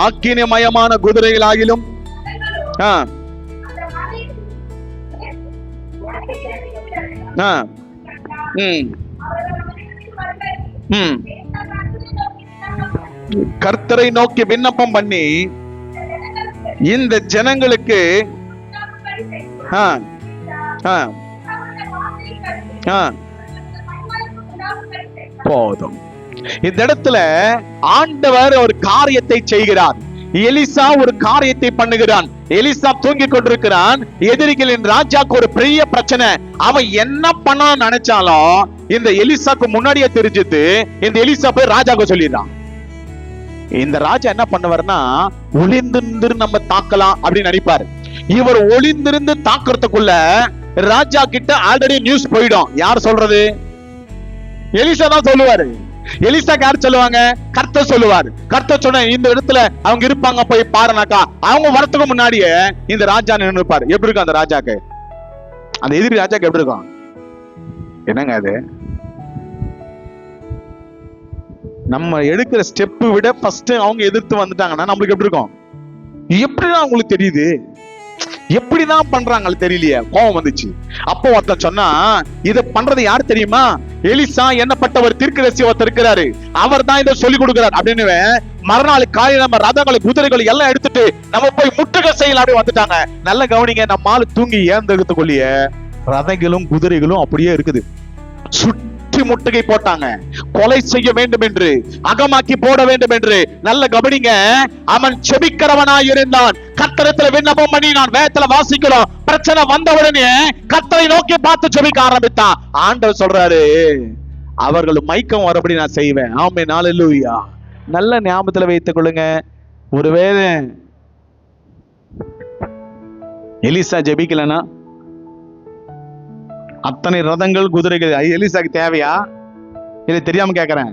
S1: ஆக்கினிமயமான குதிரைகளாகிலும் கர்த்தரை நோக்கி விண்ணப்பம் பண்ணி இந்த ஜனங்களுக்கு போதும். இந்த இடத்துல ஆண்டவர் ஒரு காரியத்தை செய்கிறார். எலிசா ஒரு காரியத்தை பண்ணுகிறான். எலிசா தூங்கிக் கொண்டிருக்கிறான். எதிரிகளின் ராஜாக்கு ஒரு பெரிய பிரச்சனை. அவன் என்ன பண்ண நினைச்சாலும் இந்த எலிசாக்கு முன்னாடியே தெரிஞ்சது. இந்த எலிசா போய் ராஜாக்கு சொல்லிடுறான். இந்த ராஜா என்ன பண்ணுவார்னா, ஒளிந்திருந்து நம்ம தாக்கலாம் அப்படின்னு நினைப்பாரு. இவர் ஒளிந்திருந்து தாக்குறதுக்குள்ள ராஜா கிட்ட ஆல்ரெடி நியூஸ் போயிடும். யார் சொல்றது? எலிசா தான் சொல்லுவாரு. எலிசா யார் சொல்லுவாங்க? கர்த்தர் சொல்லுவாரு. கர்த்தர் சொன்ன இந்த இடத்துல அவங்க இருப்பாங்க, போய் பாருனாக்கா அவங்க வரத்துக்கு முன்னாடியே இந்த ராஜா நின்னுப்பாரு. எப்படி இருக்கும் அந்த ராஜாக்கு? அந்த எதிரி ராஜாக்கு எப்படி இருக்கும்? என்னங்க அது? நம்ம எடுக்கிற ஸ்டெப் விட ஃபர்ஸ்ட் அவங்க எதிர்த்து வந்துட்டாங்கன்னா நம்மளுக்கு எப்படி இருக்கும்? எப்படிதான் உங்களுக்கு தெரியுது? எப்படிதான் பண்றாங்க தெரியலையே. கோபம் வந்துச்சு. அப்போ ஒருத்தன் சொன்னா, இத பண்றது யார் தெரியுமா? எலிசா என்னப்பட்டவர் தீர்க்கதரிசி ஒருத்தர் இருக்கிறாரு, அவர் தான் இதை சொல்லி கொடுக்கிறார் அப்படின்னு. மறுநாள் காலையில நம்ம ரதங்களை குதிரைகளை எல்லாம் எடுத்துட்டு நம்ம போய் முற்றுகை செய்யலாம் அப்படி வந்துட்டாங்க. நல்ல கவனிங்க, நம்ம ஆளு தூங்கி ஏந்தெடுத்துக்கொள்ளிய ரதங்களும் குதிரைகளும் அப்படியே இருக்குது. முற்றுகை போட்டாங்க. கொலை செய்ய வேண்டும் என்று, அகமாக்கி போட வேண்டும் என்று. நல்ல கவனிங்க, அவன் செபிக்கிறவனாய் இருந்தான். கர்த்தரிடத்துல விண்ணப்பம் பண்ணி நான் வேதத்துல வாசிக்கிறோம். பிரச்சனை வந்தவுடனே கர்த்தரை நோக்கி பார்த்து செபிக்க ஆரம்பித்தான். ஆண்டவர் சொல்றாரு, அவர்கள் மயக்கம் வரபடி நான் செய்வேன். ஆமென், ஹல்லேலூயா. நல்ல ஞாபகத்துல வைத்துக் கொள்ளுங்க. ஒருவேளை எலிசா ஜெபிக்கலனா அத்தனை ரதங்கள் குதிரைகள் எலிசாக்கு தேவையா? இதை தெரியாம கேக்குறேன்.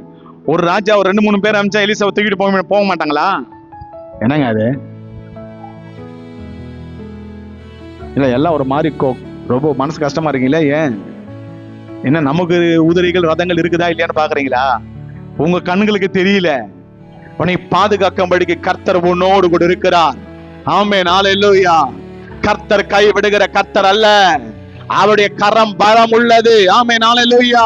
S1: ஒரு ராஜா ஒரு 2-3 பேர் அனுப்பிச்சா எலிசாவை தூக்கிட்டு போக மாட்டாங்களா? என்னங்க அது? இல்ல எல்லாம் ஒரு மாதிரி ரொம்ப மனசு கஷ்டமா இருக்கீங்களா? ஏன் என்ன நமக்கு குதிரைகள் ரதங்கள் இருக்குதா இல்லையான்னு பாக்குறீங்களா? உங்க கண்களுக்கு தெரியல. உன்னை பாதுகாக்கும்படிக்கு கர்த்தர் உன்னோடு கூட இருக்கிறார். ஆமென், ஹல்லேலூயா. கர்த்தர் கை விடுகிற கர்த்தர் அல்ல. அவருடைய கரம் பலம் உள்ளது. ஆமென், ஹல்லேலூயா.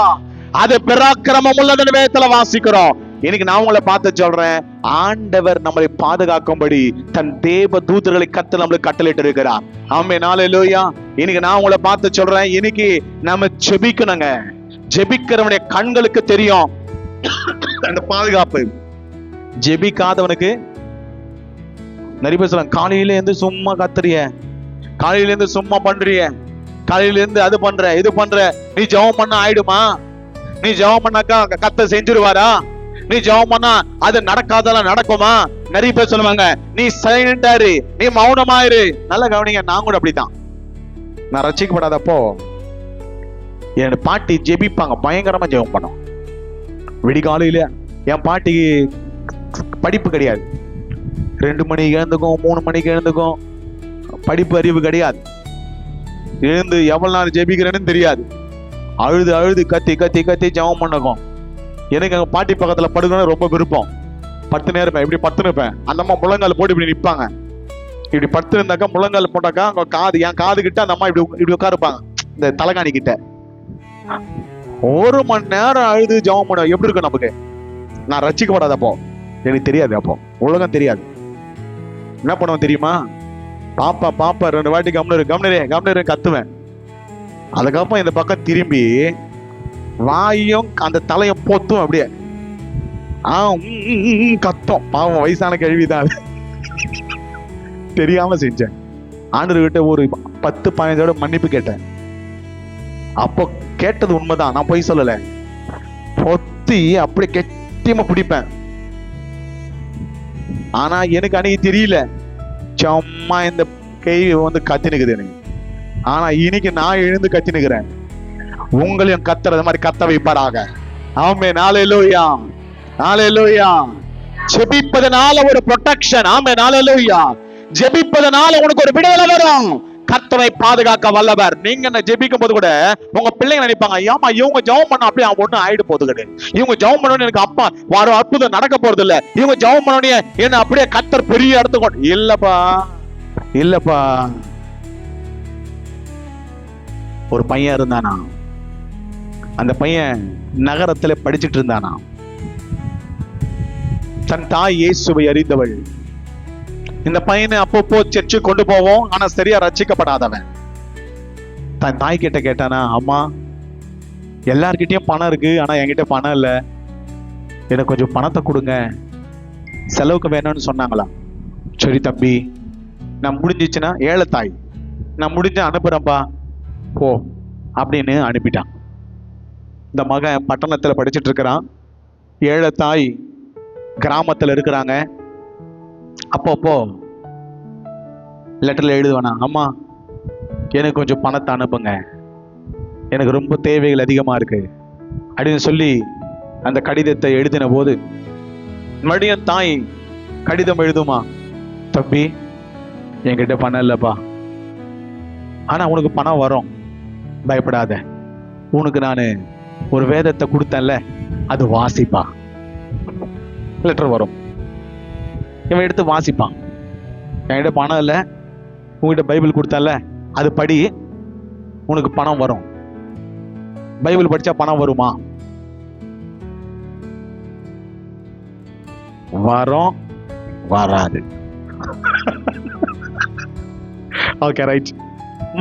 S1: அது பராக்கிரமம் உள்ளதுன்னு வேதத்துல வாசிக்கிறோம். இன்னைக்கு நான் உங்களை பார்த்து சொல்றேன், ஆண்டவர் நம்மளை பாதுகாக்கும்படி தன் தேவ தூதர்களை கர்த்தர் நம்மளுக்கு கட்டளையிட்டு இருக்கிறார். ஆமென், ஹல்லேலூயா. இன்னைக்கு நான் உங்களை பார்த்து சொல்றேன், இன்னைக்கு நம்ம ஜெபிக்கணுங்க. ஜெபிக்கிறவனுடைய கண்களுக்கு தெரியும் அந்த பாதுகாப்பு. ஜெபிக்காதவனுக்கு நிறைய பேர் சொல்ல, காலையில இருந்து சும்மா கத்துறிய, காலையில இருந்து சும்மா பண்றிய, காலையில இருந்து அது பண்ற இது பண்ற, நீ ஜெபம் பண்ண ஆயிடுமா? நீ ஜெபம் பண்ணாக்கா கர்த்தர் செஞ்சிருவாரா? நீ ஜெபம் பண்ணா அது நடக்காதெல்லாம் நடக்குமா? நிறைய பேர் சொல்லுவாங்க, நீ சைலண்டா இரு, நீ மௌனமா இரு. நல்ல கவனிங்க, நான் கூட அப்படித்தான். நான் ரட்சிக்கப்படாதப்போ என் பாட்டி ஜெபிப்பாங்க, பயங்கரமா ஜெபம் பண்ணோம். விடிகாலையில என் பாட்டிக்கு படிப்பு கிடையாது. 2 மணிக்கு எழுந்துக்கும், 3 மணிக்கு எழுந்துக்கும். படிப்பு அறிவு கிடையாது. எழுந்து எவ்வளவு நேரம் ஜெபிக்கிறேன்னு தெரியாது. அழுது அழுது கத்தி கத்தி கத்தி ஜெபம் பண்ணுக்கும். எனக்கு எங்க பாட்டி பக்கத்துல படுக்கணும்னு ரொம்ப விருப்பம். படுத்துனே இருப்பேன், இப்படி படுத்துன்னு இருப்பேன். அந்த அம்மா முழங்கால் போட்டு இப்படி நிற்பாங்க. இப்படி படுத்து இருந்தாக்கா முழங்கால் போட்டாக்கா அவங்க காது, என் காது கிட்ட அந்த அம்மா இப்படி இப்படி உட்காருப்பாங்க, இந்த தலைகாணி கிட்ட. 1 மணி நேரம் அழுது ஜெபம் பண்ண எப்படி இருக்கும் நமக்கு? நான் ரட்சிக்கப்படாதப்போ எனக்கு தெரியாது. அப்போ உலகம் தெரியாது. என்ன பண்ணுவேன் தெரியுமா? பாப்பா 2 வாட்டி கம்னரு கத்துவேன். அதுக்கப்புறம் இந்த பக்கம் திரும்பி வாயும் அந்த தலையை போத்தும் அப்படியே கத்தம். பாவம், வயசான கேள்விதான், தெரியாம செஞ்சேன். ஆண்டவர்கிட்ட ஒரு 10-15 மன்னிப்பு கேட்டேன். அப்போ கேட்டது உண்மைதான், நான் பொய் சொல்லல. பொத்தி அப்படியே கெட்டியமா பிடிப்பேன். ஆனா எனக்கு அன்னைக்கு தெரியல, சும்மா இந்த கை கத்தினுக்குது எனக்கு. ஆனா இன்னைக்கு நான் எழுந்து கத்தினுக்கிறேன். உங்களையும் கத்துறது மாதிரி கத்த வைப்பாராக. ஆமென், ஹல்லேலூயா, ஹல்லேலூயா. ஜெபிப்பதனால ஒரு ப்ரொடெக்ஷன். ஆமென், ஹல்லேலூயா. ஜெபிப்பதனால உனக்கு ஒரு விடுதலை வரும். கர்த்தரை பாதுகாக்க வல்லவர். நீங்க என்ன ஜெபிக்கும் போது கூட உங்க பிள்ளைங்க நினைப்பாங்க, ஏமா இவங்க ஜெபம் பண்ண அப்படியே ஒண்ணு ஆயிடு போது கிடையாது, இவங்க ஜெபம் பண்ணோன்னு எனக்கு அப்பா வர அற்புதம் நடக்க போறது இல்ல, இவங்க ஜெபம் பண்ணோன்னே என்ன அப்படியே கர்த்தர் பெரிய இடத்துக்கு இல்லப்பா இல்லப்பா. ஒரு பையன் இருந்தானா, அந்த பையன் நகரத்துல படிச்சுட்டு இருந்தானா. தன் தாய் இயேசுவை அறிந்தவள். இந்த பையனை அப்பப்போ சர்ச்சு கொண்டு போவோம், ஆனா சரியா ரட்சிக்கப்படாதவன். தன் தாய் கிட்ட கேட்டானா, அம்மா எல்லார்கிட்டயும் பணம் இருக்கு, ஆனா என்கிட்ட பணம் இல்ல, எனக்கு கொஞ்சம் பணத்தை கொடுங்க, செலவுக்கு வேணும்னு சொன்னாங்களா. சரி தம்பி, நான் முடிஞ்சிச்சுன்னா, ஏழை தாய், நான் முடிஞ்ச அனுப்புறேன்பா போ அப்படின்னு அனுப்பிட்டான். இந்த மகன் பட்டணத்துல படிச்சுட்டு இருக்கிறான், ஏழை தாய் கிராமத்துல இருக்கிறாங்க. அப்பப்போ லெட்டர்ல எழுதுவானா, அம்மா எனக்கு கொஞ்சம் பணத்தை அனுப்புங்க, எனக்கு ரொம்ப தேவைகள் அதிகமா இருக்கு அப்படின்னு சொல்லி அந்த கடிதத்தை எழுதின போது மறுபடியும் தாய் கடிதம் எழுதுமா, தம்பி என்கிட்ட பணம் இல்லப்பா, ஆனா உனக்கு பணம் வரும், பயப்படாத, உனக்கு நான் ஒரு வேதத்தை கொடுத்தேன்ல, அது வாசிப்பா, லெட்டர் வரும். இவன் எடுத்து வாசிப்பான், என்கிட்ட பணம் இல்லை, உங்ககிட்ட பைபிள் கொடுத்தால அது படி, உனக்கு பணம் வரும். பைபிள் படிச்சா பணம் வருமா? வரும், வராது. Okay right.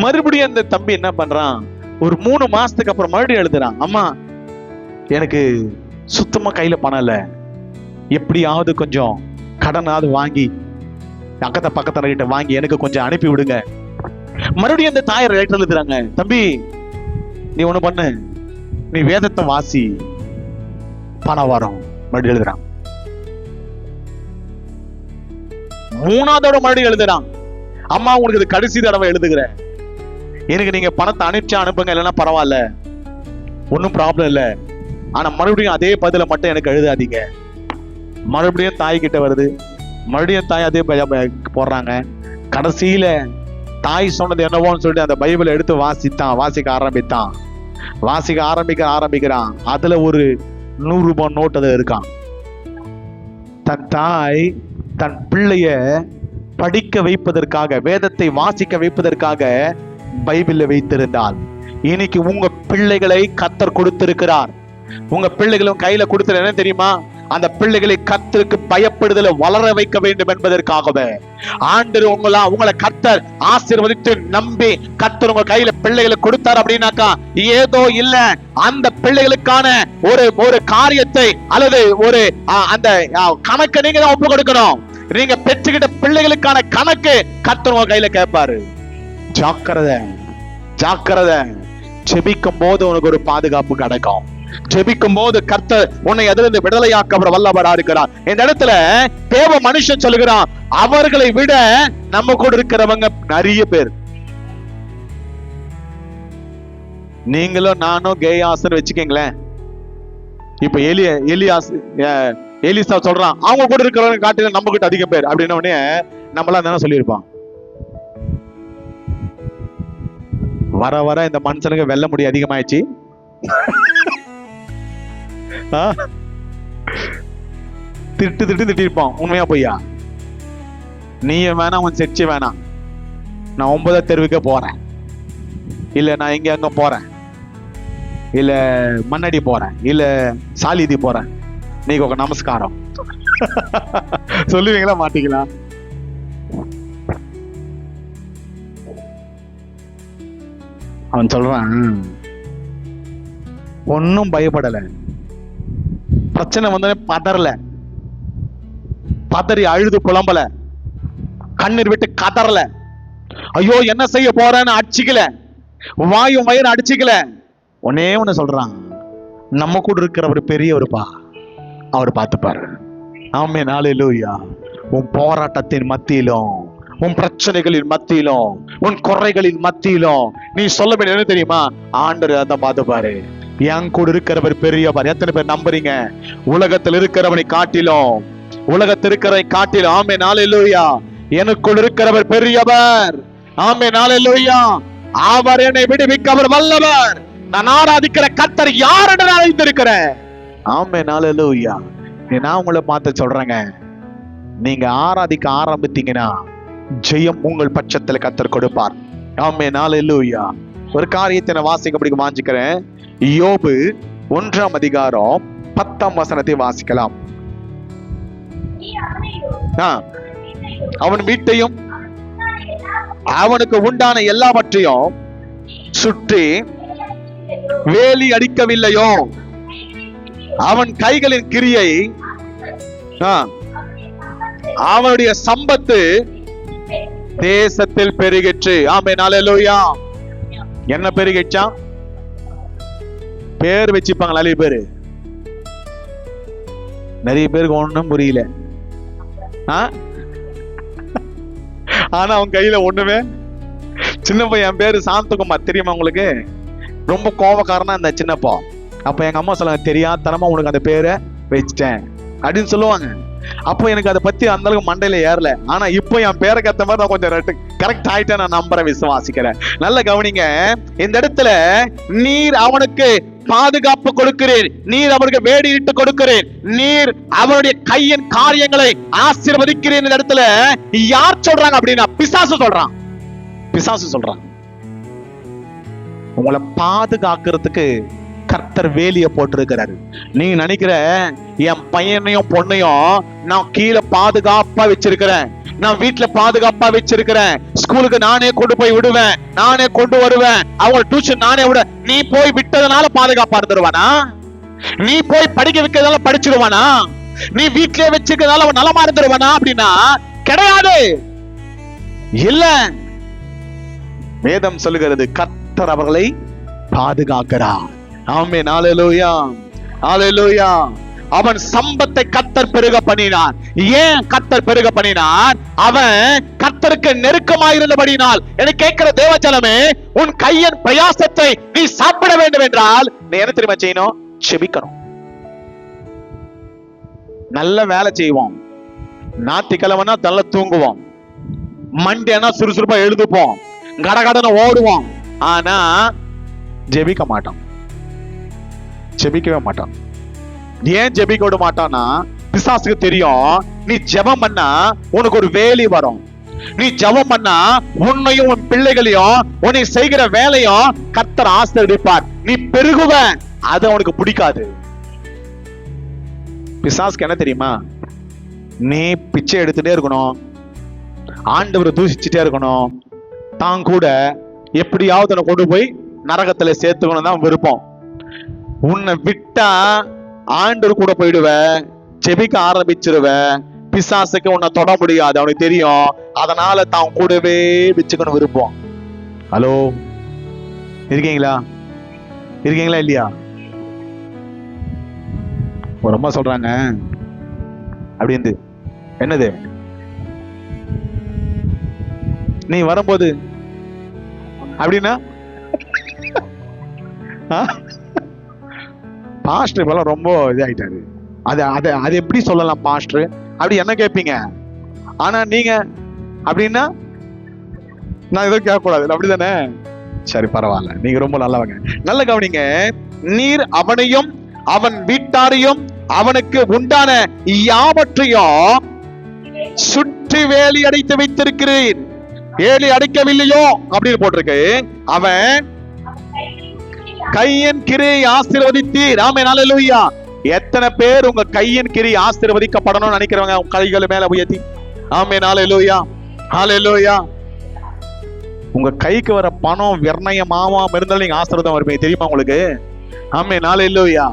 S1: மறுபடியும் அந்த தம்பி என்ன பண்றான், ஒரு 3 மாசத்துக்கு அப்புறம் மறுபடியும் எழுதுறான், அம்மா எனக்கு சுத்தமா கையில பணம் இல்லை, எப்படியாவது கொஞ்சம் கடனாவது வாங்கி அக்கத்தை பக்கத்துல கிட்ட வாங்கி எனக்கு கொஞ்சம் அனுப்பி விடுங்க. மறுபடியும் அந்த தாயார் லெட்டர் எழுதுறாங்க, தம்பி நீ ஒண்ணு பண்ணு, நீ வேதத்தை வாசி, பணம் வரும். மறுபடியும் எழுதுறான். 3ஆவதோட மறுபடியும் எழுதுறான், அம்மா உங்களுக்கு இது கடைசி தடவை எழுதுகிறேன், எனக்கு நீங்க பணத்தை அனுப்புங்க, இல்லைன்னா பரவாயில்ல, ஒன்னும் ப்ராப்ளம் இல்லை, ஆனா மறுபடியும் அதே பதில மட்டும் எனக்கு எழுதாதீங்க. மறுபடியும் தாய் கிட்ட வருது, மறுபடியும் தாய் அதே போடுறாங்க. கடைசியில தாய் சொன்னது என்னவோன்னு சொல்லிட்டு அந்த பைபிளை எடுத்து வாசிக்க ஆரம்பிக்கிறான். அதுல ஒரு 100 ரூபாய் நோட் அது இருக்கான். தன் தாய் தன் பிள்ளைய படிக்க வைப்பதற்காக, வேதத்தை வாசிக்க வைப்பதற்காக பைபிளை வைத்திருந்தால், இன்னைக்கு உங்க பிள்ளைகளை கர்த்தர் கொடுத்திருக்கிறார். உங்க பிள்ளைகளும் கையில கொடுத்துரு, என்ன தெரியுமா, அந்த பிள்ளைகளை கர்த்தருக்கு பயப்படுதல வளர வைக்க வேண்டும் என்பதற்காகவே ஆண்டவர் உங்களை கர்த்தர் ஆசீர்வதித்து நம்பி கர்த்தர் உங்க கையில பிள்ளைகளை கொடுத்தார் அப்படின்னாக்கா, ஏதோ இல்ல, அந்த பிள்ளைகளுக்கான ஒரு காரியத்தை அல்லது ஒரு அந்த கணக்கை நீங்க தான் ஒப்பு கொடுக்கணும். நீங்க பெற்றுக்கிட்ட பிள்ளைகளுக்கான கணக்கு கர்த்தர் உங்க கையில கேட்பாரு. ஜாக்கிரதை. ஜெபிக்கும் போது உனக்கு ஒரு பாதுகாப்பு கிடைக்கும். ஜெபிக்கும் போது கர்த்தர் உன்னை அதிலிருந்து விடுதலையாக்க அவர் வல்லவரா இருக்கிறார். இந்த இடத்துல தேவ மனுஷன் சொல்லுகிறான், அவர்களை விட நம்ம கூட இருக்கிறவங்க நிறைய பேர். நீங்களும் நானும் கேயாசன் வச்சுக்கீங்களேன். இப்ப எலிசா சொல்றான், அவங்க கூட இருக்கிறவங்க காட்டில நம்ம கிட்ட அதிக பேர் அப்படின்ன உடனே நம்மளாம் தானே சொல்லியிருப்பான். வர வர இந்த மனுஷனுக்கு வெல்ல முடிய அதிகமாயிடுச்சு. திட்டிருப்பான். உண்மையா பொய்யா? நீயும் வேணாம், உன் செச்சு வேணாம், நான் 9வது தெருவுக்கே போறேன், இல்ல நான் எங்க அங்க போறேன், இல்ல மண்ணடி போறேன், இல்ல சாலிதி போறேன், நீங்க ஒரு நமஸ்காரம் சொல்லுவீங்களா மாட்டீங்களா? அவன் சொல்றான், ஒன்னும் பயப்படல, பிரச்சனை வந்தோடனே பதறல, பதறி அழுது புலம்பல, கண்ணீர் விட்டு கதறல, ஐயோ என்ன செய்ய போறேன்னு அடிச்சுக்கல, வாயும் வயிறு அடிச்சுக்கல. ஒன்னே ஒண்ணு சொல்றான், நம்ம கூட இருக்கிறவர் பெரியவருப்பா, அவர் பார்த்துப்பாரு. ஆமென், ஹல்லேலூயா. உன் போராட்டத்தின் மத்தியிலும், உன் பிரச்சனைகளின் மத்தியிலும், உன் குறைகளின் மத்தியிலும் நீ சொல்ல வேண்டியது என்ன தெரியுமா? ஆண்டவர் அதை பார்த்துப்பாரு. என் கூட இருக்கிறவர் பெரியவர். எத்தனை பேர் நம்புறீங்க? உலகத்தில் இருக்கிறவனை காட்டிலும், ஆமென், ஹல்லேலூயா. எனக்குள் இருக்கிறவர் பெரியவர். ஆமென், ஹல்லேலூயா. அவர் என்னை விடுவிக்க அவர் வல்லவர். நான் ஆராதிக்கிற கர்த்தர் யார் என்று நான் அறிந்திருக்கிறேன். ஆமென், ஹல்லேலூயா. நான் உங்களை பார்த்து சொல்றேங்க, நீங்க ஆராதிக்க ஆரம்பித்தீங்கன்னா ஜெயம் உங்கள் பட்சத்துல கர்த்தர் கொடுப்பார். ஆமென், ஹல்லேலூயா. ஒரு காரியத்தை நான் வாசிக்க வாஞ்சிக்கிறேன். யோபு 1ஆம் அதிகாரம் 10ஆம் வசனத்தை வாசிக்கலாம். அவன் வீட்டையும் அவனுக்கு உண்டான எல்லாவற்றையும் சுற்றி வேலி அடிக்கவில்லையோ? அவன் கைகளின் கிரியை, அவனுடைய சம்பத்து தேசத்தில் பெருகிற்று. ஆமென், ஹல்லேலூயா. என்ன பெருகிச்சா? பேர் வச்சுப்பாங்க நிறைய பேரு. நிறைய பேருக்கு ஒண்ணும் புரியல. ஆனா அவன் கையில ஒண்ணுமே. சின்ன பையன் பேரு சாந்தகுமார், தெரியுமா உங்களுக்கு? ரொம்ப கோபக்காரனா இந்த சின்னப்பா. அப்ப எங்க அம்மா சொல்லுவாங்க, தெரியாதனமா உனக்கு அந்த பேரை வச்சிட்டேன் அப்படின்னு சொல்லுவாங்க. அப்போ எனக்கு அதை பத்தி அந்த அளவுக்கு மண்டையில ஏறல. ஆனா இப்போ என் பேருக்கு ஏத்த மாதிரி நான் கொஞ்சம் கரெக்ட் ஆயிட்டேன். நான் நம்புறேன், விசுவாசிக்கிறேன். நல்ல கவனிங்க. இந்த இடத்துல நீர் அவனுக்கு பாதுகாப்பு கொடுக்கிறேன், நீர் அவனுக்கு வேடிட்டு கொடுக்கிறேன், நீர் அவனுடைய கையின் காரியங்களை ஆசீர்வதிக்கிறேன். இந்த இடத்துல யார் சொல்றாங்க அப்படின்னா பிசாசு சொல்றான். பிசாசு சொல்றான். உங்களை பாதுகாக்கிறதுக்கு கர்த்தர் வேலிய போட்டிருக்கிறாரு. நீ நினைக்கிற என் பையனையும் பொண்ணையும் நான் கீழே பாதுகாப்பா வச்சிருக்கிறேன், நான் வீட்டுல பாதுகாப்பா வச்சிருக்கிறேன், ஸ்கூலுக்கு நானே கொண்டு போய் விடுவேன், நானே கொண்டு வருவேன், அவங்க டியூஷன் நானே விட. நீ போய் விட்டதுனால பாதுகாப்பா இருந்துருவானா? நீ போய் படிக்க வைக்கிறதுனால படிச்சிருவானா? நீ வீட்டிலே வச்சிருக்கிறதுனால அவன் நலமா இருந்துருவானா? அப்படின்னா கிடையாது. இல்ல, வேதம் சொல்லுகிறது கர்த்தர் அவர்களை பாதுகாக்கிறார். ஆமென், ஹல்லேலூயா, ஹல்லேலூயா. அவன் சம்பத்தை கர்த்தர் பெருக பண்ணினார். ஏன் கர்த்தர் பெருக பண்ணினார்? அவன் கர்த்தருக்கு நெருக்கமாயிருந்தபடினால். எனக்கு கேட்கிற தேவஜனமே, உன் கையின் பிரயாசத்தை நீ சாப்பிட வேண்டும் என்றால் நீ என்ன தெரியுமா செய்யணும்? செபிக்கணும். நல்ல வேலை செய்வோம், ஞாயிற்றுக்கிழமைனா நல்லா தூங்குவோம், மண்டேனா சுறுசுறுப்பா எழுதுப்போம், கடகடன ஓடுவோம். ஆனா ஜெபிக்க மாட்டோம், ஜெபிக்கவே மாட்டான். ஏன் ஜெபிக்க விட மாட்டான்னா பிசாசுக்கு தெரியும், நீ ஜெபம் பண்ணா உனக்கு ஒரு வேலி வரும், நீ ஜெபம் பண்ணா உன்னையும் உன் பிள்ளைகளையும் உன்னை செய்கிற வேலையும் கர்த்தர் ஆசீர்வதிப்பார், நீ பெருகுவ. அது அவனுக்கு பிடிக்காது. பிசாசுக்கு என்ன தெரியுமா? நீ பிச்சை எடுத்துட்டே இருக்கணும், ஆண்டவரை தூசிச்சுட்டே இருக்கணும், தான் கூட எப்படியாவது கொண்டு போய் நரகத்துல சேர்த்துக்கணும் தான் விருப்பம். உன்னை விட்டா ஆண்டவர் கூட போயிடுவ, ஜெபிக்க ஆரம்பிச்சிருவ, பிசாசுக்கு உன்னை தொட முடியாது, அவனுக்கு தெரியும். அதனால தான் கூடவே வச்சுக்கணும் விருப்பம். ஹலோ, இருக்கீங்களா? இருக்கீங்களா இல்லையா? ஒரு அம்மா சொல்றாங்க அப்படின்னு, என்னது நீ வரும்போது அப்படின்னா பாஸ்டர் இப்பெல்லாம் ரொம்ப இதாயிட்டாரு. அது எப்படி சொல்லலாம் பாஸ்டர் அப்படி என்ன கேட்பீங்க? ஆனா நீங்க அப்படின்னா நான் எதுவும் கேட்கக்கூடாது, அப்படிதானே? சரி, பரவாயில்ல, நீங்க ரொம்ப நல்லவங்க. நல்ல கவனிங்க. நீர் அவனையும் அவன் வீட்டாரையும் அவனுக்கு உண்டான யாவற்றையும் சுற்றி வேலி அடைத்து வைத்திருக்கிறேன். வேலி அடைக்கவில்லையோ அப்படின்னு போட்டிருக்கு. அவன் கையின் கிரியை ஆசீர்வதித்தீர். ஆமென், ஹல்லேலூயா. எத்தனை பேர் உங்க கையின் கிரியை ஆசீர்வதிக்கப்படணும்னு நினைக்கிறவங்க உங்க கைகளை மேல உயர்த்தி ஆமென், ஹல்லேலூயா, ஹல்லேலூயா. உங்க கைக்கு வர பணம் விரயமாவாம இருந்தாலும் நீங்க ஆசீர்வாதம் இருப்பீங்க, தெரியுமா உங்களுக்கு? ஆமென், ஹல்லேலூயா.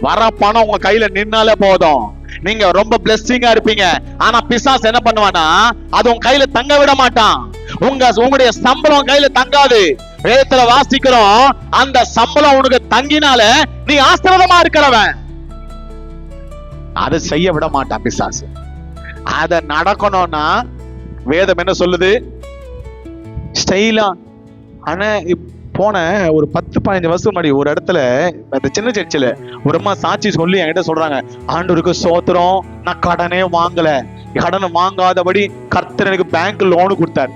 S1: வர பணம் உங்க கையில நின்னாலே போதும், நீங்க ரொம்ப பிளெஸிங்கா இருப்பீங்க. ஆனா பிசாசு என்ன பண்ணுவானா, அது உங்க கையில தங்க விட மாட்டான். உங்களுடைய சம்பளம் கையில தங்காது. வேதத்துல வாசிக்கிறோம், அந்த சம்பளம் உனக்கு தங்கினால நீ ஆசீர்வாதமா இருக்கிறவன். அதை செய்ய விட மாட்டான் பிசாசு. அத நடக்கணும்னா வேதம் என்ன சொல்லுது? ஸ்டைலா. ஆனா போன ஒரு 10-15 வருஷம் முன்னாடி ஒரு இடத்துல, அந்த சின்ன சர்ச்சில் ஒரு அம்மா சாட்சி சொல்லி என்கிட்ட சொல்றாங்க, ஆண்டவருக்கு சோத்திரம், நான் கடனே வாங்கல, கடன் வாங்காதபடி கர்த்தர் எனக்கு பேங்க் லோனு கொடுத்தாரு.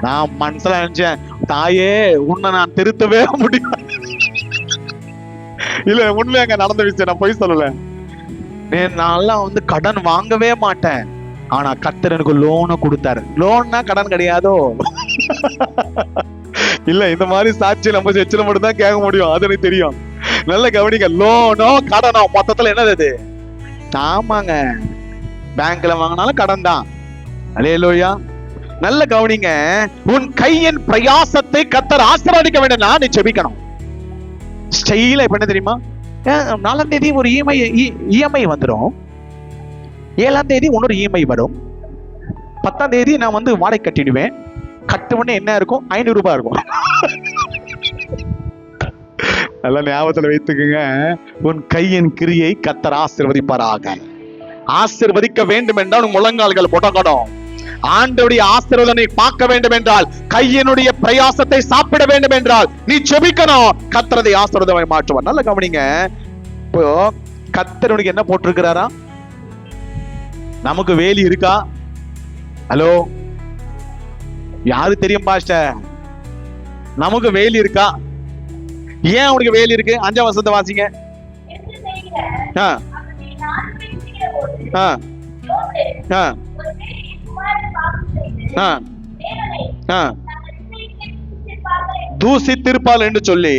S1: நான் மனசுல நினைச்சேன், தாயே உன்னை நான் திருத்தவே முடியும். இல்ல உண்மையாங்க நடந்த விஷயம், நான் பொய் சொல்லல. நான்லாம் வந்து கடன் வாங்கவே மாட்டேன். ஆனா கர்த்தர் எனக்கு லோனை கொடுத்தாரு. லோன்னா கடன் கிடையாதோ? இல்ல, இந்த மாதிரி சாட்சி நம்ம செச்சுல மட்டும் தான் கேட்க முடியும், அது எனக்கு தெரியும். நல்ல கவனிங்க, லோனோ கடனோ மொத்தத்துல என்னது அது? ஆமாங்க, பேங்க்ல வாங்கினாலும் கடன் தான். அல்லேலூயா. நல்ல கவனிங்க, உன் கையின் பிரயாசத்தை கர்த்தர் ஆசீர்வதிக்க வேண்டும்னா நீ ஜெபிக்கணும். ஸ்டைலா இப்ப என்ன தெரியுமா, 4ஆம் தேதி ஒரு இஎம்ஐ வந்துடும், 7ஆம் தேதி இன்னொரு இஎம்ஐ வரும், 10ஆம் தேதி நான் வந்து வாடகை கட்டிடுவேன். கட்டுவனே என்ன இருக்கும்? 500 ரூபாய் இருக்கும். நல்லா ஞாபகத்துல வைத்துக்குங்க, உன் கையின் கிரியை கர்த்தர் ஆசீர்வதிப்பாராக. ஆசீர்வதிக்க வேண்டும் என்றால் முழங்கால்கள் முடங்கணும். ஆண்டவருடைய ஆசீர்வாதத்தை பார்க்க வேண்டும் என்றால், கையினுடைய பிரயாசத்தை சாப்பிட வேண்டும் என்றால் நீ ஜெபிக்கணும். கர்த்தரை ஆசீர்வாதமாய் மாற்றுவார். நல்ல கவனிங்க, இப்போ கர்த்தருக்கு என்ன போட்டிருக்கிறாரா? நமக்கு வேலி இருக்கா? ஹலோ, யாரு தெரியும் பாஸ்டர்? நமக்கு வேலி இருக்கா? ஏன் அவனுக்கு வேலி இருக்கு? 5ஆம் வசனத்தை வாசிங்க. தூசித்திருப்பாள் என்று சொல்லி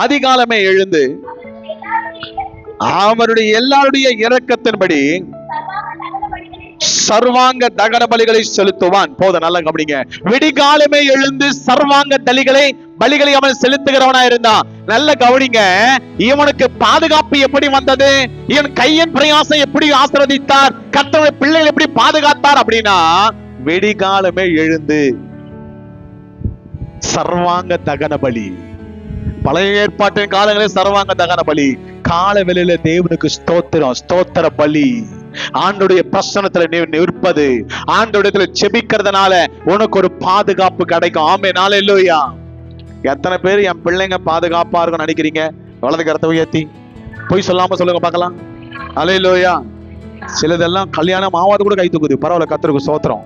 S1: அதிகாலமே எழுந்து அவருடைய எல்லாருடைய இரக்கத்தின்படி சர்வாங்க தகன பலிகளை செலுத்துவான். போத நல்ல கவனிங்க, விடிகாலமே எழுந்து சர்வாங்க பலிகளை அவன் செலுத்துகிறவனா இருந்தான். நல்ல கவனிங்க, இவனுக்கு பாதுகாப்பு எப்படி வந்தது? இவன் கையின் பிரயாசம் எப்படி ஆசீர்வதித்தார்? கர்த்தருடைய பிள்ளைகள் எப்படி பாதுகாத்தார் அப்படின்னா, விடிகாலமே எழுந்து சர்வாங்க தகன பலி. பழைய ஏற்பாட்டின் காலங்களில் சர்வாங்க தகன பலி, கால வேளையில தேவனுக்கு ஸ்தோத்திர பலி, ஆண்டோடைய பிரசன்னத்துல நிற்பது, ஆண்டோடத்துல செபிக்கிறதுனால உனக்கு ஒரு பாதுகாப்பு கிடைக்கும். ஆமென், ஹல்லேலூயா. எத்தனை பேர் என் பிள்ளைங்க பாதுகாப்பா இருக்கும் நினைக்கிறீங்க? வலது கரத்தை உயர்த்தி போய் சொல்லாம சொல்லுங்க பார்க்கலாம். ஹல்லேலூயா. சிலதெல்லாம் கல்யாணம் ஆவாது கூட கை தூக்குது. பரவாயில்ல, கர்த்தருக்கு ஸ்தோத்திரம்.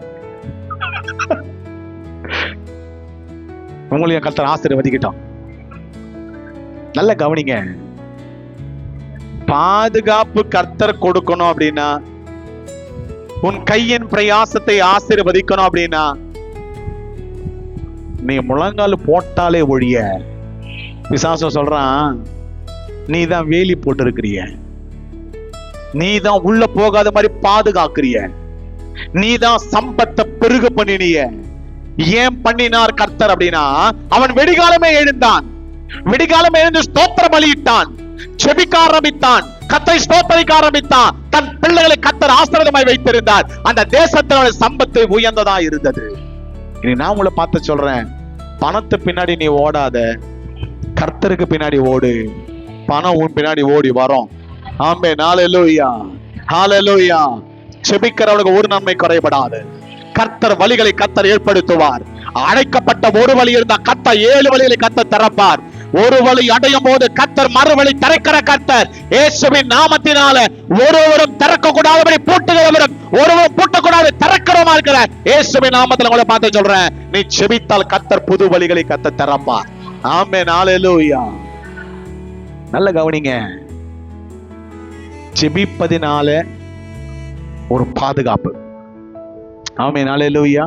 S1: உங்களையும் கர்த்தர் ஆசீர்வதிக்கட்டும். நல்ல கவனிங்க, பாதுகாப்பு கர்த்தர் கொடுக்கணும் அப்படின்னா, உன் கையின் பிரயாசத்தை ஆசீர்வதிக்கணும் அப்படின்னா, நீ முழங்கால் போட்டாலே ஒழிய, பிசாசம் சொல்றான், நீ தான் வேலி போட்டு இருக்கிறிய, நீ தான் உள்ள போகாத மாதிரி பாதுகாக்கிறிய, நீ தான் சம்பத்தை பெருக பண்ணினிய. ஏன் பண்ணினார் கர்த்தர் அப்படின்னா, அவன் வெடிகாலமே எழுந்தான், விடிகாலம் எழுந்து ஸ்தோத்திர பலியிட்டான், செபிக்க ஆரம்பித்தான், கர்த்தரை ஸ்தோத்தரிக்க ஆரம்பித்தான். தன் பிள்ளைகளை கர்த்தர் ஆசீர்வாதமாய் வைத்திருந்தார். அந்த தேசத்தினுடைய சம்பத்து உயர்ந்ததா இருந்தது. இனி நான் உங்களை பார்த்து சொல்றேன், பணத்து பின்னாடி நீ ஓடாத, கர்த்தருக்கு பின்னாடி ஓடு. பணம் உன் பின்னாடி ஓடி வரும். ஆமென், ஹல்லேலூயா, ஹல்லேலூயா. செபிக்கிறவனுக்கு ஒரு நன்மை குறைபடாது. கர்த்தர் வழிகளை கர்த்தர் ஏற்படுத்துவார். அடைக்கப்பட்ட ஒரு வழி இருந்தா கர்த்தர் 7 வழிகளை கர்த்தர் திறப்பார். ஒரு வழி அடையும் போது கர்த்தர் மறுவழி திறக்கிற கர்த்தர். இயேசுவின் நாமத்தினால ஒருவரும் திறக்க கூடாதபடி பூட்டுகிறவரும் ஒருவரும் பூட்டக்கூடாது திறக்கிறவமா இருக்கிறார். இயேசுவின் நாமத்தில் உங்களை பார்த்து சொல்றேன், நீ செபித்தால் கர்த்தர் புது வழிகளை கர்த்தர் திறப்பார். ஆமென், ஹல்லேலூயா. நல்ல கவனிங்க, செபிப்பதினால ஒரு பாதுகாப்பு. ஆமென், ஹல்லேலூயா.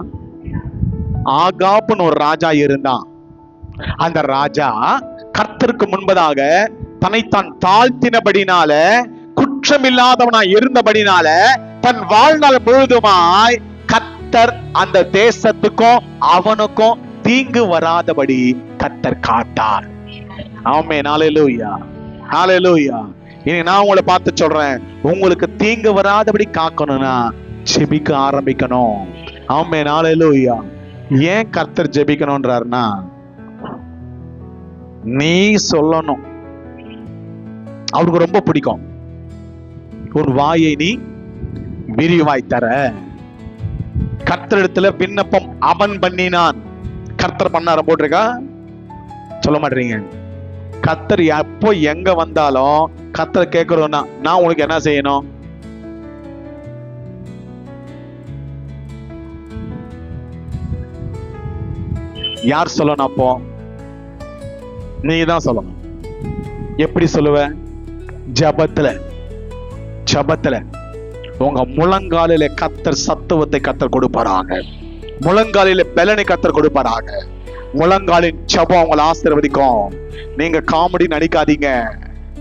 S1: ஆகாப்னு ஒரு ராஜா இருந்தான். அந்த ராஜா கர்த்தருக்கு முன்பதாக தன்னைத்தான் தாழ்த்தினபடினால, குற்றமில்லாதவனா இருந்தபடினால, தன் வாழ்நாள் முழுதுமாய் கர்த்தர் அந்த தேசத்துக்கும் அவனுக்கும் தீங்கு வராதபடி கர்த்தர் காத்தார். ஆமென், ஹல்லேலூயா, ஹல்லேலூயா. இனி நான் உங்களை பார்த்து சொல்றேன், உங்களுக்கு தீங்கு வராதபடி காக்கணும்னா ஜெபிக்க ஆரம்பிக்கணும். ஆமென், ஹல்லேலூயா. ஏன் கர்த்தர் ஜெபிக்கணும்ன்றாருன்னா, நீ சொல்லணும், அவருக்கு ரொம்ப பிடிக்கும். ஒரு வாயை நீ விரிவாய் தர. கர்த்தரிடத்துல விண்ணப்பம் அவன் பண்ணினான். கர்த்தர் பண்ணார போட்டிருக்கா? சொல்ல மாட்டீங்க. கர்த்தர் எப்போ எங்க வந்தாலும் கர்த்தர் கேட்கிறோம்னா, நான் உனக்கு என்ன செய்யணும்? யார் சொல்லணும்? அப்போ நீ தான் சொல்லணும். எப்படி சொல்லுவ? ஜபத்துல. ஜபத்துல உங்க முழங்காலில கர்த்தர் சத்துவத்தை கர்த்தர் கொடுப்பாராக. முழங்காலில பலனை கர்த்தர் கொடுப்பாராக. முழங்காலின் ஜபம் உங்களை ஆசீர்வதிக்கும். நீங்க காமெடி நடிக்காதீங்க,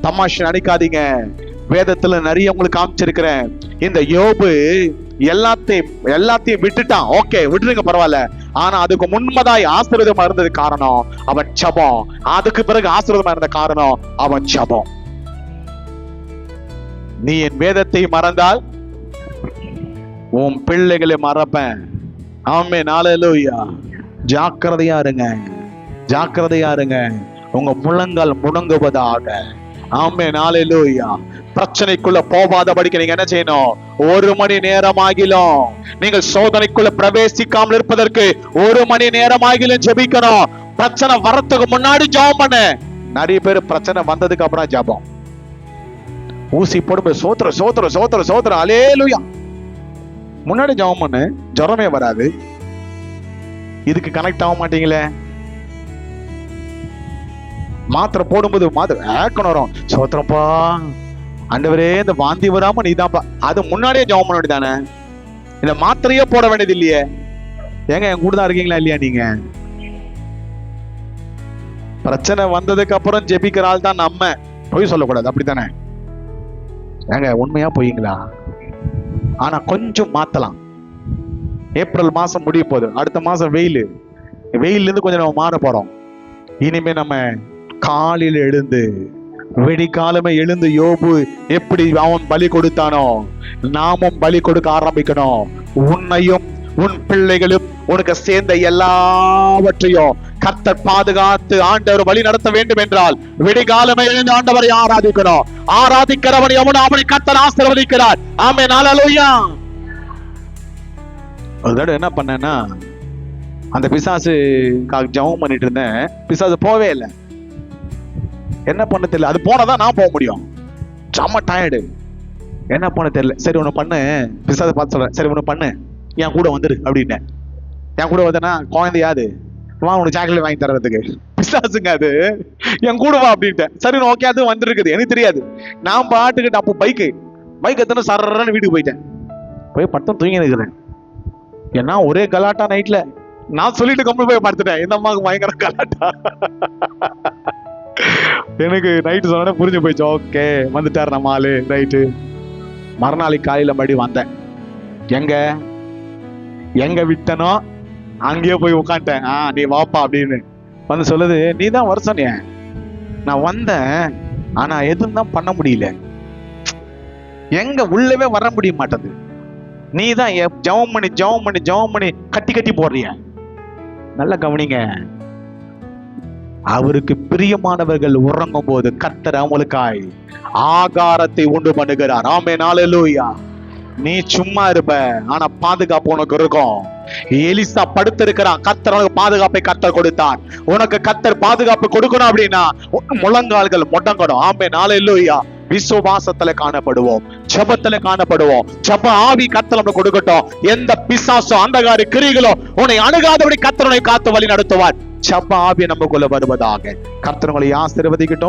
S1: தமாஷை நடிக்காதீங்க. வேதத்துல நிறைய உங்களுக்கு காமிச்சிருக்கிறேன். இந்த யோபு எல்லாத்தையும் விட்டுட்டான். ஓகே, விட்டுருங்க, பரவாயில்ல. ஆனா அதுக்கு முன்பதாய் ஆசீர்வாதமா இருந்தது காரணம் அவன் ஜபம். அதுக்கு பிறகு ஆசீர்வாதமா இருந்த காரணம் அவன் ஜபம். நீ என் வேதத்தை மறந்தால் உன் பிள்ளைகளை மறப்பேன். ஆமென், ஹல்லேலூயா. ஜாக்கிரதையா இருங்க, ஜாக்கிரதையா இருங்க. உங்க முழங்கால் முடங்குவதாக. ஆமென், ஹல்லேலூயா. பிரச்சனைக்குள்ள போகாதபடிக்கு நீங்க என்ன செய்யணும்? 1 மணி நேரம் ஆகிலும் நீங்கள் சோதனைக்குள்ள பிரவேசிக்காமல் இருப்பதற்கு 1 மணி நேரம் ஆகிலும் ஜெபிக்கணும். பிரச்சனை வரத்துக்கு முன்னாடி ஜெபம் பண்ணு. நிறைய பேர் பிரச்சனை வந்ததுக்கு அப்புறம் ஜெபம். ஊசி போடும் சோத்திர சோத்திர சோத்திர சோத்திர ஹல்லேலூயா. முன்னாடி ஜெபம் பண்ணு, ஜுரமே வராது. இதுக்கு கனெக்ட் ஆக மாட்டீங்களே. மாத்திரை போடும்போது ஏக்கணும் வரும். சோத்திரப்பா ஆண்டவரே, இந்த வாந்தி வராம நீதான்ப்பா. அது முன்னாடியே ஜெபம் பண்ண வேண்டியதானே? இந்த மாத்திரையே போட வேண்டியது இல்லையே. ஏங்க என் கூட தான் இருக்கீங்களா இல்லையா? நீங்க பிரச்சனை வந்ததுக்கு அப்புறம் ஜெபிக்கிற ஆள் தான் நம்ம. பொய் சொல்லக்கூடாது, அப்படித்தானே? ஏங்க உண்மையா பொய்ங்களா? ஆனா கொஞ்சம் மாத்தலாம். ஏப்ரல் மாசம் முடிய போகுது, அடுத்த மாசம் வெயில்ல இருந்து கொஞ்சம் நம்ம மாற போறோம். இனிமே நம்ம காலையில எழுந்து வெடிக்காலமே எழுந்து யோபு எப்படி அவன் பலி கொடுத்தானோ நாமும் பலி கொடுக்க ஆரம்பிக்கணும். உன்னையும் உன் பிள்ளைகளும் உனக்கு சேர்ந்த எல்லாவற்றையும் கர்த்தர் பாதுகாத்து ஆண்டவர் வழி நடத்த வேண்டும் என்றால் விடிகாலமே எழுந்து ஆண்டவரை ஆராதிக்கணும். ஆராதிக்கிறவன் எவனோ அவனை கர்த்தர் ஆசீர்வதிக்கிறார். ஆமென், ஹல்லேலூயா. ஒரு தடவை என்ன பண்ணேன்னா, அந்த பிசாசு ஜெபம் பண்ணிட்டு இருந்தேன். பிசாசு போவே இல்லை. என்ன பண்ண தெரியல. அது போனதான் நான் போக முடியும். செம்ம டயர்டு. என்ன பண்ண தெரியல. சரி ஒண்ணு பண்ணு, பிசாசு பார்த்து சொல்றேன், சரி ஒண்ணு பண்ணு, என் கூட வந்துரு அப்படின்னு. என் கூட வந்தேன்னா குழந்தையாது வா உனக்கு சாக்லேட் வாங்கி தர்றதுக்கு. பிசாசுங்க அது. என் கூட வா அப்படின்ட்டேன். சரி ஓகே, அது வந்துருக்குது. எனக்கு தெரியாது. நான் பாட்டுக்கிட்டு அப்போ பைக் எத்தனை சரன்னு வீட்டுக்கு போயிட்டேன். போய் பட்டம் தூங்கி நிற்கிறேன். ஏன்னா ஒரே கலாட்டா நைட்ல. நான் சொல்லிட்டு கம்பெனி போய் படுத்துட்டேன். இந்த அம்மாவுக்கு பயங்கர கலாட்டா. எனக்கு நைட்டு சொன்ன புரிஞ்சு போயிடுச்சு. ஓகே, வந்துட்டார் நம்ம ஆளு, ரைட்டு. மறுநாளைக்கு காலையில மறுபடி வந்தேன். எங்க விட்டனோ அங்கேயே போய் உட்காந்துட்டேன். நீ வாப்பா அப்படின்னு வந்து சொல்லுது. நீ தான் வர சொன்னிய. நான் வந்தேன், ஆனா எதுவும் தான் பண்ண முடியல. எங்க உள்ளவே வர முடிய மாட்டேது. நீ தான் ஜெபம் பண்ணி கட்டி போடுறிய. நல்ல கவனிங்க. அவருக்கு பிரியமானவர்கள் உறங்கும் போது கர்த்தர் அவங்களுக்காய் ஆகாரத்தை உண்டு பண்ணுகிறார். ஆமென், ஹல்லேலூயா. நீ சும்மா இருப்ப, ஆனா பாதுகாப்பு உனக்கு இருக்கும். எலிசா படுத்திருக்கிறான், கர்த்தர் உனக்கு பாதுகாப்பை கர்த்தர் கொடுத்தார். உனக்கு கர்த்தர் பாதுகாப்பு கொடுக்கணும் அப்படின்னா முழங்கால்கள் முடங்கணும். ஆமென், ஹல்லேலூயா. விசுவாசத்துல காணப்படுவோம், ஜெபத்துல காணப்படுவோம். ஜெப ஆவி கர்த்தர் நமக்கு கொடுக்கட்டும். எந்த பிசாசோ அந்தகார கிரிகளோ உன்னை அணுகாதபடி கர்த்தர் உன்னை காத்து வழி நடத்துவார். ஜெப ஆவி நமக்குள்ள வருவதாக. கர்த்தர் உங்களை ஆசீர்வதிக்கட்டும்.